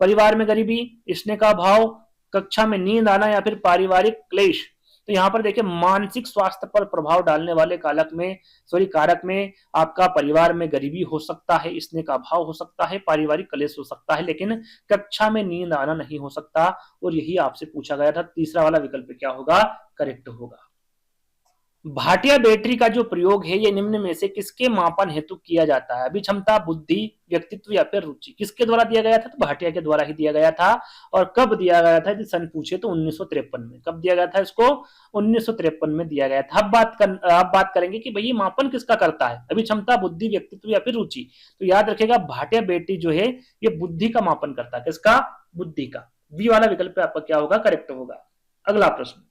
परिवार में गरीबी, स्नेह का अभाव, कक्षा में नींद आना या फिर पारिवारिक क्लेश? तो यहाँ पर देखिए मानसिक स्वास्थ्य पर प्रभाव डालने वाले कारक में आपका परिवार में गरीबी हो सकता है, स्नेह का अभाव हो सकता है, पारिवारिक क्लेश हो सकता है, लेकिन कक्षा में नींद आना नहीं हो सकता। और यही आपसे पूछा गया था। तीसरा वाला विकल्प क्या होगा? करेक्ट होगा। भाटिया बैटरी का जो प्रयोग है ये निम्न में से किसके मापन हेतु किया जाता है? अभिक्षमता, बुद्धि, व्यक्तित्व या फिर रुचि? किसके द्वारा दिया गया था? तो भाटिया के द्वारा ही दिया गया था। और कब दिया गया था? सन पूछे तो 1953 में। कब दिया गया था इसको? 1953 में दिया गया था। अब बात करेंगे कि भाई मापन किसका करता है? अभिक्षमता, बुद्धि, व्यक्तित्व या फिर रुचि? तो याद रखेगा भाटिया बैटरी जो है ये बुद्धि का मापन करता है। किसका? बुद्धि का। बी वाला विकल्प आपका क्या होगा? करेक्ट होगा। अगला प्रश्न,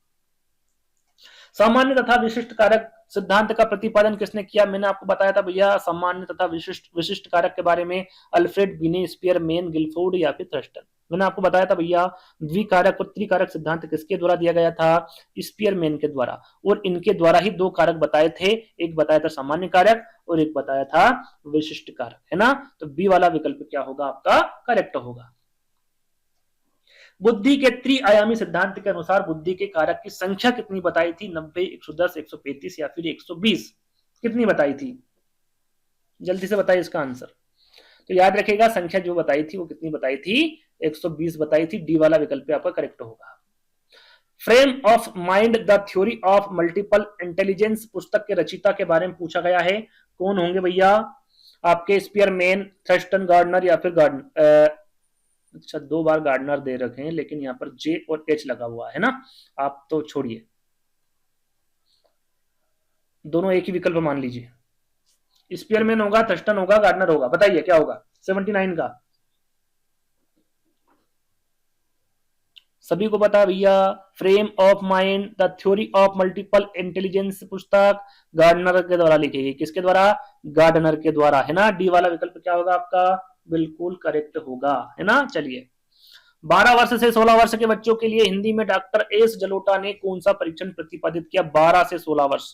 सामान्य तथा विशिष्ट कारक सिद्धांत का प्रतिपादन किसने किया? मैंने आपको बताया था भैया सामान्य तथा विशिष्ट कारक के बारे में, अल्फ्रेड बिने, स्पीयरमैन, गिलफोर्ड या फिर थ्रस्टन। मैंने आपको बताया था भैया द्विकारक और त्रिकारक सिद्धांत किसके द्वारा दिया गया था? स्पीयरमैन के द्वारा। और इनके द्वारा ही दो कारक बताए थे, एक बताया था सामान्य कारक और एक बताया था विशिष्ट कारक, है ना? तो बी वाला विकल्प क्या होगा आपका? करेक्ट होगा। बुद्धि के त्रिआयामी सिद्धांत के अनुसार बुद्धि के कारक की संख्या कितनी बताई थी? 90, 110, 135 या फिर 120? कितनी बताई थी? जल्दी से बताइए इसका आंसर। तो याद रखिएगा संख्या जो बताई थी वो कितनी बताई थी? 120 बताई थी। डी वाला विकल्प आपका करेक्ट होगा। Frame of mind the theory of multiple intelligence पुस्तक के रचयिता के बारे में पूछा गया है। कौन होंगे भैया? आपके स्पीयरमैन, थ्रस्टन, गार्डनर या फिर गार्डनर। अच्छा, दो बार गार्डनर दे रखे हैं लेकिन यहाँ पर जे और एच लगा हुआ है ना, आप तो छोड़िए, दोनों एक ही विकल्प मान लीजिए। स्पीयरमैन होगा, थर्स्टन होगा, गार्डनर होगा? बताइए क्या होगा 79 का? सभी को पता भैया frame of mind the theory of multiple intelligence पुस्तक गार्डनर के द्वारा लिखी गई। किसके द्वारा? गार्डनर के द्वारा, है ना? डी वाला विकल्प क्या होगा आपका? बिल्कुल करेक्ट होगा, है ना? चलिए, 12 वर्ष से 16 वर्ष के बच्चों के लिए हिंदी में डॉक्टर एस जलोटा ने कौन सा परीक्षण प्रतिपादित किया? 12 से 16 वर्ष।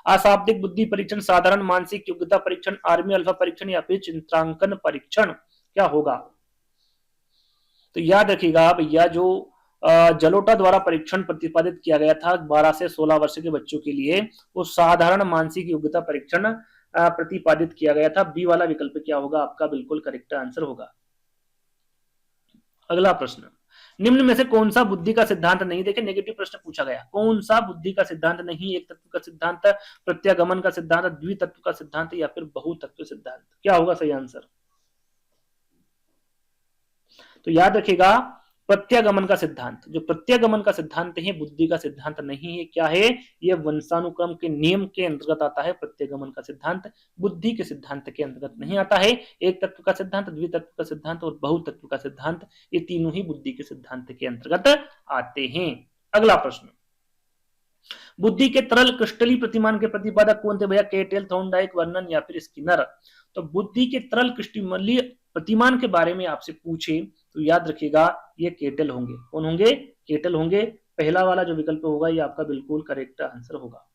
अशाब्दिक बुद्धि परीक्षण, साधारण मानसिक योग्यता परीक्षण, आर्मी अल्फा परीक्षण या फिर चित्रांकन परीक्षण? क्या होगा? तो याद रखिएगा भैया जो जलोटा द्वारा परीक्षण प्रतिपादित किया गया था 12 से 16 वर्ष के बच्चों के लिए, वो साधारण मानसिक योग्यता परीक्षण प्रतिपादित किया गया था। बी वाला विकल्प क्या होगा आपका? बिल्कुल करेक्ट आंसर होगा। अगला प्रश्न, निम्न में से कौन सा बुद्धि का सिद्धांत नहीं? देखिए नेगेटिव प्रश्न पूछा गया। कौन सा बुद्धि का सिद्धांत नहीं? एक तत्व का सिद्धांत, प्रत्यागमन का सिद्धांत, द्वितत्व का सिद्धांत या फिर बहुतत्व सिद्धांत? क्या होगा सही आंसर? तो याद रखिएगा प्रत्यागमन का सिद्धांत। जो प्रत्यागमन का सिद्धांत है बुद्धि का सिद्धांत नहीं है। क्या है? यह वंशानुक्रम के नियम के अंतर्गत आता है। प्रत्यागमन का सिद्धांत बुद्धि के सिद्धांत के अंतर्गत नहीं आता है। एक तत्व का सिद्धांत, द्वितत्व का सिद्धांत और बहुतत्व का सिद्धांत, ये तीनों ही बुद्धि के सिद्धांत के अंतर्गत आते हैं। अगला प्रश्न, बुद्धि के तरल क्रिस्टलीय प्रतिमान के प्रतिपादक कौन थे भैया? केटेल, थॉर्नडाइक, वर्नन या फिर स्किनर? तो बुद्धि के तरल क्रिस्टलीय प्रतिमान के बारे में आपसे पूछे तो याद रखिएगा ये केटेल होंगे। कौन होंगे? केटेल होंगे। पहला वाला जो विकल्प होगा ये आपका बिल्कुल करेक्ट आंसर होगा।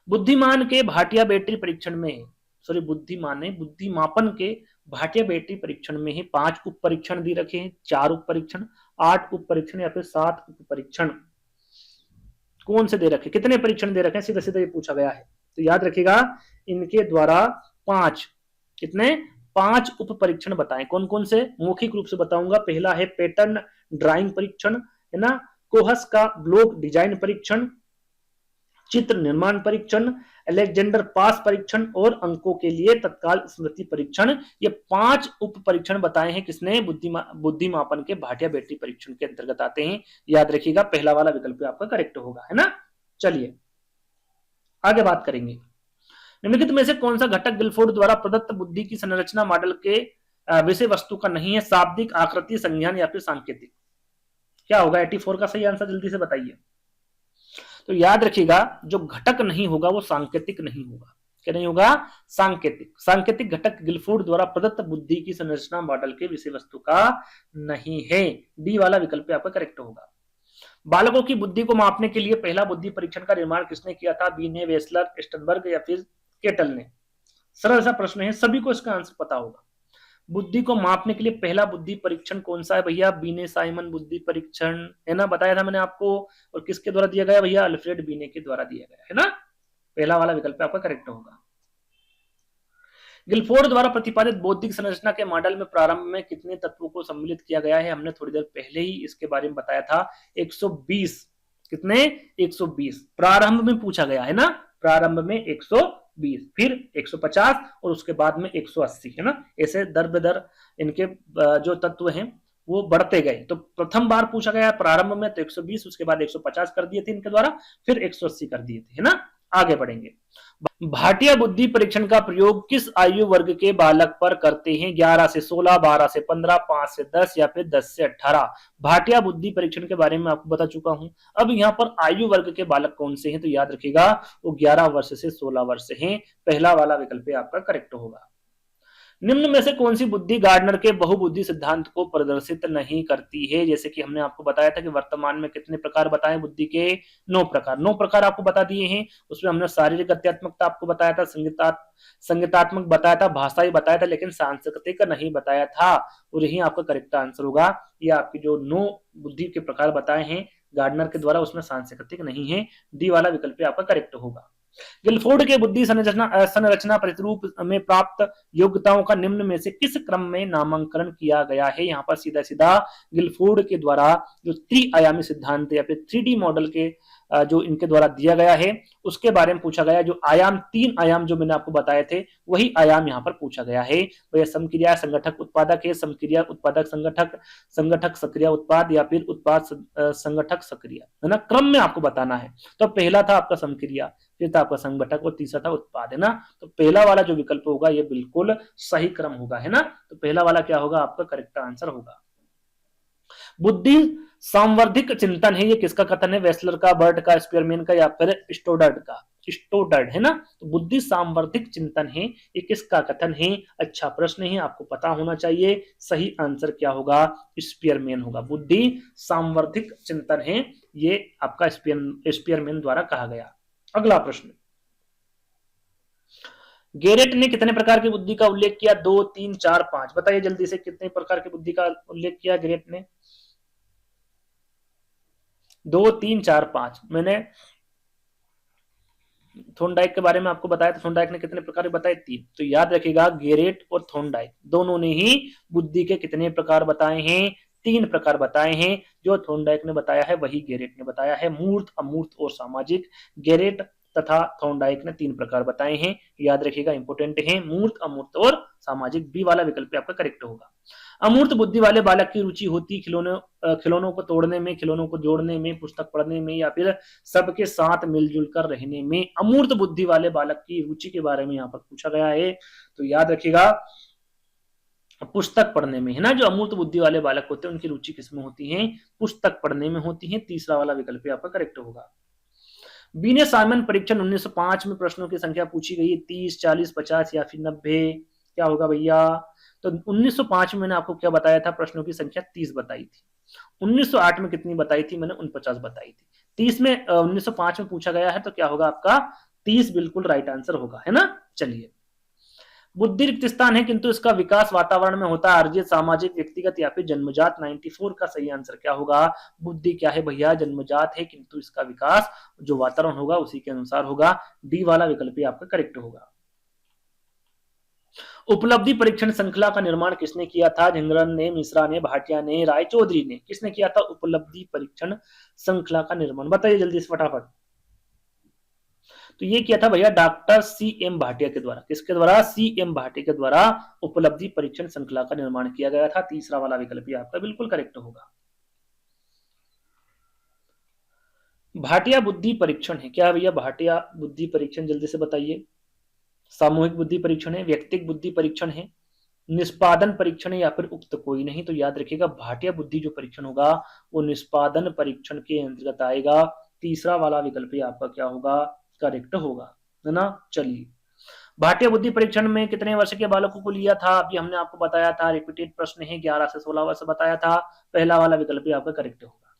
बुद्धिमान के भाटिया बैटरी परीक्षण में, सॉरी बुद्धिमापन के भाटिया बैटरी परीक्षण में ही 5 उप परीक्षण दी रखे हैं, 4 उप परीक्षण, 8 उप परीक्षण या फिर 7 उप परीक्षण? कौन से दे रखे? कितने परीक्षण दे रखे हैं? सीधा सीधा ये पूछा गया है। तो याद रखिएगा इनके द्वारा 5, कितने? 5 उप परीक्षण बताएं। कौन कौन से? मौखिक रूप से बताऊंगा। पहला है पैटर्न ड्राइंग परीक्षण, है ना? कोहस का ब्लॉक डिजाइन परीक्षण, चित्र निर्माण परीक्षण, अलेक्जेंडर पास परीक्षण और अंकों के लिए तत्काल स्मृति परीक्षण। ये 5 उप परीक्षण बताए हैं किसने? बुद्धिमापन के भाटिया बैटरी परीक्षण के अंतर्गत आते हैं। याद रखिएगा पहला वाला विकल्प आपका करेक्ट होगा, है ना? चलिए आगे बात करेंगे। निम्नलिखित में से कौन सा घटक गिलफोर्ड द्वारा प्रदत्त बुद्धि की संरचना मॉडल के विषय वस्तु का नहीं है, शाब्दिक, आकृति, संज्ञान या फिर सांकेतिक। क्या होगा 84 का सही आंसर, जल्दी से बताइए। तो याद रखिएगा, जो घटक नहीं होगा वो सांकेतिक नहीं होगा। क्या नहीं होगा? सांकेतिक। सांकेतिक घटक गिलफोर्ड द्वारा प्रदत्त बुद्धि की संरचना मॉडल के विषय वस्तु का नहीं है। डी वाला विकल्प आपका करेक्ट होगा। बालकों की बुद्धि को मापने के लिए पहला बुद्धि परीक्षण का निर्माण किसने किया था? बी ने, वेसलर, स्टनबर्ग या फिर केटल ने? सरल सा प्रश्न है, सभी को इसका आंसर पता होगा। बुद्धि को मापने के लिए पहला बुद्धि परीक्षण कौन सा है भैया? बीने साइमन बुद्धि परीक्षण, है ना, बताया था मैंने आपको। और किसके द्वारा दिया गया भैया? अल्फ्रेड बीने के द्वारा दिया गया है ना। पहला वाला विकल्प आपका करेक्ट होगा। गिलफोर्ड द्वारा प्रतिपादित बौद्धिक संरचना के मॉडल में प्रारंभ में कितने तत्वों को सम्मिलित किया गया है? हमने थोड़ी देर पहले ही इसके बारे में बताया था। 120। कितने? 120 प्रारंभ में पूछा गया है ना। प्रारंभ में 120, फिर 150 और उसके बाद में 180, है ना। ऐसे दर बेदर इनके जो तत्व हैं वो बढ़ते गए। तो प्रथम बार पूछा गया प्रारंभ में तो 120, उसके बाद 150 कर दिए थे इनके द्वारा, फिर 180 कर दिए थे, है ना। आगे बढ़ेंगे। भाटिया बुद्धि परीक्षण का प्रयोग किस आयु वर्ग के बालक पर करते हैं? 11 से 16, 12 से 15, 5 से 10 या फिर 10 से 18? भाटिया बुद्धि परीक्षण के बारे में आपको बता चुका हूं। अब यहाँ पर आयु वर्ग के बालक कौन से हैं? तो याद रखिएगा वो 11 वर्ष से 16 वर्ष हैं। पहला वाला विकल्प आपका करेक्ट होगा। निम्न में से कौन सी बुद्धि गार्डनर के बहुबुद्धि सिद्धांत को प्रदर्शित नहीं करती है? जैसे कि हमने आपको बताया था कि वर्तमान में कितने प्रकार बताए बुद्धि के? 9 प्रकार। 9 प्रकार आपको बता दिए हैं। उसमें हमने शारीरिक गत्यात्मकता आपको बताया था, संगीतात्मक बताया था, भाषाई बताया था, लेकिन सांस्कृतिक नहीं बताया था। और यही आपका करेक्ट आंसर होगा। ये आपकी जो 9 बुद्धि के प्रकार बताए हैं गार्डनर के द्वारा, उसमें सांस्कृतिक नहीं है। डी वाला विकल्प आपका करेक्ट होगा। गिलफोर्ड के बुद्धि संरचना प्रतिरूप में प्राप्त योग्यताओं का निम्न में से किस क्रम में नामांकन किया गया है? यहाँ पर सीधा सीधा गिलफोर्ड के द्वारा जो त्रिआयामी सिद्धांत या फिर 3D मॉडल के जो इनके द्वारा दिया गया है उसके बारे में पूछा गया। जो आयाम, 3 आयाम जो मैंने आपको बताए थे वही आयाम यहाँ पर पूछा गया है। वह समक्रिया संगठक उत्पादक है, समक्रिया उत्पादक संगठक, संगठक सक्रिय उत्पाद या फिर उत्पाद संगठक सक्रिय, है ना। क्रम में आपको बताना है। तो पहला था आपका समक्रिया, फिर था आपका संगठक और तीसरा था उत्पाद, है ना। तो पहला वाला जो विकल्प होगा ये बिल्कुल सही क्रम होगा, है ना। तो पहला वाला क्या होगा? आपका करेक्ट आंसर होगा। बुद्धि सांवर्धिक चिंतन है, ये किसका कथन है? वेस्लर का, बर्ट का, स्पीयरमैन का या फिर स्टोडर्ड का? स्टोडर्ड, है ना। तो बुद्धि सांवर्धिक चिंतन है, ये किसका कथन है? अच्छा प्रश्न है, आपको पता होना चाहिए। सही आंसर क्या होगा? स्पीयरमैन होगा। बुद्धि सांवर्धिक चिंतन है, ये आपका स्पीयरमैन द्वारा कहा गया। अगला प्रश्न, गेरेट ने कितने प्रकार की बुद्धि का उल्लेख किया? 2, 3, 4, 5? बताइए जल्दी से, कितने प्रकार की बुद्धि का उल्लेख किया गेरेट ने? 2, 3, 4, 5? मैंने थोर्नडाइक के बारे में आपको बताया था। थोर्नडाइक ने कितने प्रकार बताए? 3। तो याद रखिएगा गेरेट और थोर्नडाइक दोनों ने ही बुद्धि के कितने प्रकार बताए हैं? 3 प्रकार बताए हैं। जो थोर्नडाइक ने बताया है वही गेरेट ने बताया है, मूर्त, अमूर्त और सामाजिक। गेरेट तथा थोर्नडाइक ने 3 प्रकार बताए हैं। याद रखिएगा, इंपोर्टेंट है, मूर्त, अमूर्त और सामाजिक। बी वाला विकल्प आपका करेक्ट होगा। अमूर्त बुद्धि वाले बालक की रुचि होती खिलौनों को तोड़ने में, खिलौनों को जोड़ने में, पुस्तक पढ़ने में या फिर सबके साथ मिलजुल कर रहने में। अमूर्त बुद्धि वाले बालक की रुचि के बारे में यहाँ पर पूछा गया है। तो याद रखिएगा पुस्तक पढ़ने में, है ना। जो अमूर्त बुद्धि वाले बालक होते हैं उनकी रुचि किसमें होती है? पुस्तक पढ़ने में होती है। तीसरा वाला विकल्प आपका करेक्ट होगा। बीने साइमन परीक्षण 1905 में प्रश्नों की संख्या पूछी गई है 30, 40, 50 या फिर 90? क्या होगा भैया? तो 1905 में मैंने आपको क्या बताया था? प्रश्नों की संख्या 30 बताई थी। 1908 में कितनी बताई थी? मैंने 49 बताई थी। 30 में 1905 में पूछा गया है तो क्या होगा आपका? 30 बिल्कुल राइट आंसर होगा, है ना। चलिए, बुद्धि रिक्त स्थान है किंतु इसका विकास वातावरण में होता है, अर्जित, सामाजिक, व्यक्तिगत या फिर जन्मजात? 94 का सही आंसर क्या होगा? बुद्धि क्या है भैया? जन्मजात है, किंतु इसका विकास जो वातावरण होगा उसी के अनुसार होगा। डी वाला विकल्प आपका करेक्ट होगा। उपलब्धि परीक्षण श्रृंखला का निर्माण किसने किया था? झिंगरन ने, मिश्रा ने, भाटिया ने, रायचौधरी ने? किसने किया था उपलब्धि परीक्षण श्रृंखला का निर्माण? बताइए जल्दी से फटाफट। तो ये किया था भैया डॉक्टर C.M. भाटिया के द्वारा। किसके द्वारा? C.M. भाटिया के द्वारा उपलब्धि परीक्षण श्रृंखला का निर्माण किया गया था। तीसरा वाला विकल्प आपका बिल्कुल करेक्ट होगा। भाटिया बुद्धि परीक्षण है क्या भैया? भाटिया बुद्धि परीक्षण जल्दी से बताइए। सामूहिक बुद्धि परीक्षण है, व्यक्तिगत बुद्धि परीक्षण है, निष्पादन परीक्षण या फिर उक्त कोई नहीं। तो याद रखिएगा भाटिया बुद्धि जो परीक्षण होगा वो निष्पादन परीक्षण के अंतर्गत आएगा। तीसरा वाला विकल्प ही आपका क्या होगा, करेक्ट होगा, है ना। चलिए, भाटिया बुद्धि परीक्षण में कितने वर्ष के बालकों को लिया था, अभी हमने आपको बताया था, रिपीटेड प्रश्न है, 11 से 16 वर्ष बताया था। पहला वाला विकल्प ही आपका करेक्ट होगा।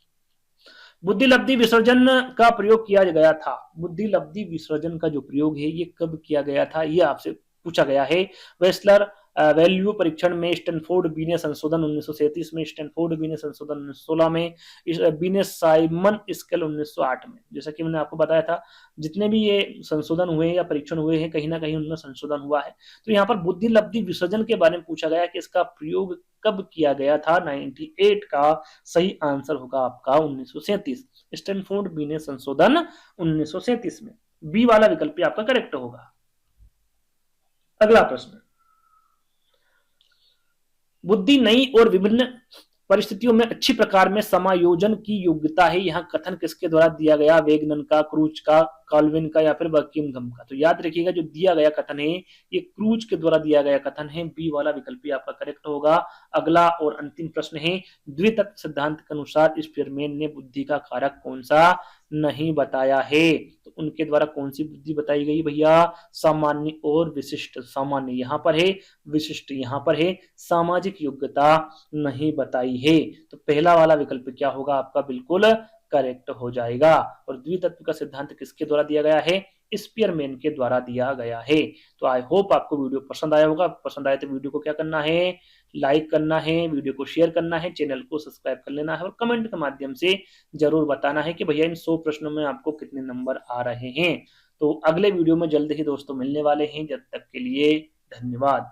बुद्धि लब्धि विसर्जन का प्रयोग किया गया था। बुद्धि लब्धि विसर्जन का जो प्रयोग है ये कब किया गया था, ये आपसे पूछा गया है। वेस्लर वैल्यू परीक्षण में, स्टैनफोर्ड बीने संशोधन 1937 में, स्टैनफोर्ड बीने संशोधन 1916 में, बीने साइमन स्केल 1908 में। जैसा कि मैंने आपको बताया था, जितने भी ये संशोधन हुए या परीक्षण हुए हैं कहीं ना कहीं उनमें संशोधन हुआ है। तो यहाँ पर बुद्धि लब्धि विसर्जन के बारे में पूछा गया कि इसका प्रयोग कब किया गया था। 98 का सही आंसर होगा आपका 1937, स्टैनफोर्ड बीने संशोधन 1937 में। बी वाला विकल्प आपका करेक्ट होगा। अगला प्रश्न, बुद्धि नई और विभिन्न परिस्थितियों में अच्छी प्रकार में समायोजन की योग्यता है। यहां कथन किसके द्वारा दिया गया, वेगनन का, क्रूज का, कॉल्विन का या फिर बकिंघम का। तो याद रखिएगा जो दिया गया कथन है ये क्रूज के द्वारा दिया गया कथन है। बी वाला विकल्प आपका करेक्ट होगा। अगला और अंतिम प्रश्न है, द्वितत्व सिद्धांत के अनुसार स्पीयरमैन ने बुद्धि का कारक कौन सा नहीं बताया है। तो उनके द्वारा कौन सी बुद्धि बताई गई भैया, सामान्य और विशिष्ट। सामान्य यहाँ पर है, विशिष्ट यहाँ पर है, सामाजिक योग्यता नहीं बताई है। तो पहला वाला विकल्प क्या होगा आपका, बिल्कुल करेक्ट हो जाएगा। और द्वितत्व का सिद्धांत किसके द्वारा दिया गया है, स्पीयरमैन के द्वारा दिया गया है। तो आई होप आपको वीडियो पसंद आया होगा। पसंद आए तो वीडियो को क्या करना है, लाइक करना है, वीडियो को शेयर करना है, चैनल को सब्सक्राइब कर लेना है और कमेंट के माध्यम से जरूर बताना है कि भैया इन 100 प्रश्नों में आपको कितने नंबर आ रहे हैं। तो अगले वीडियो में जल्द ही दोस्तों मिलने वाले हैं। जब तक के लिए धन्यवाद।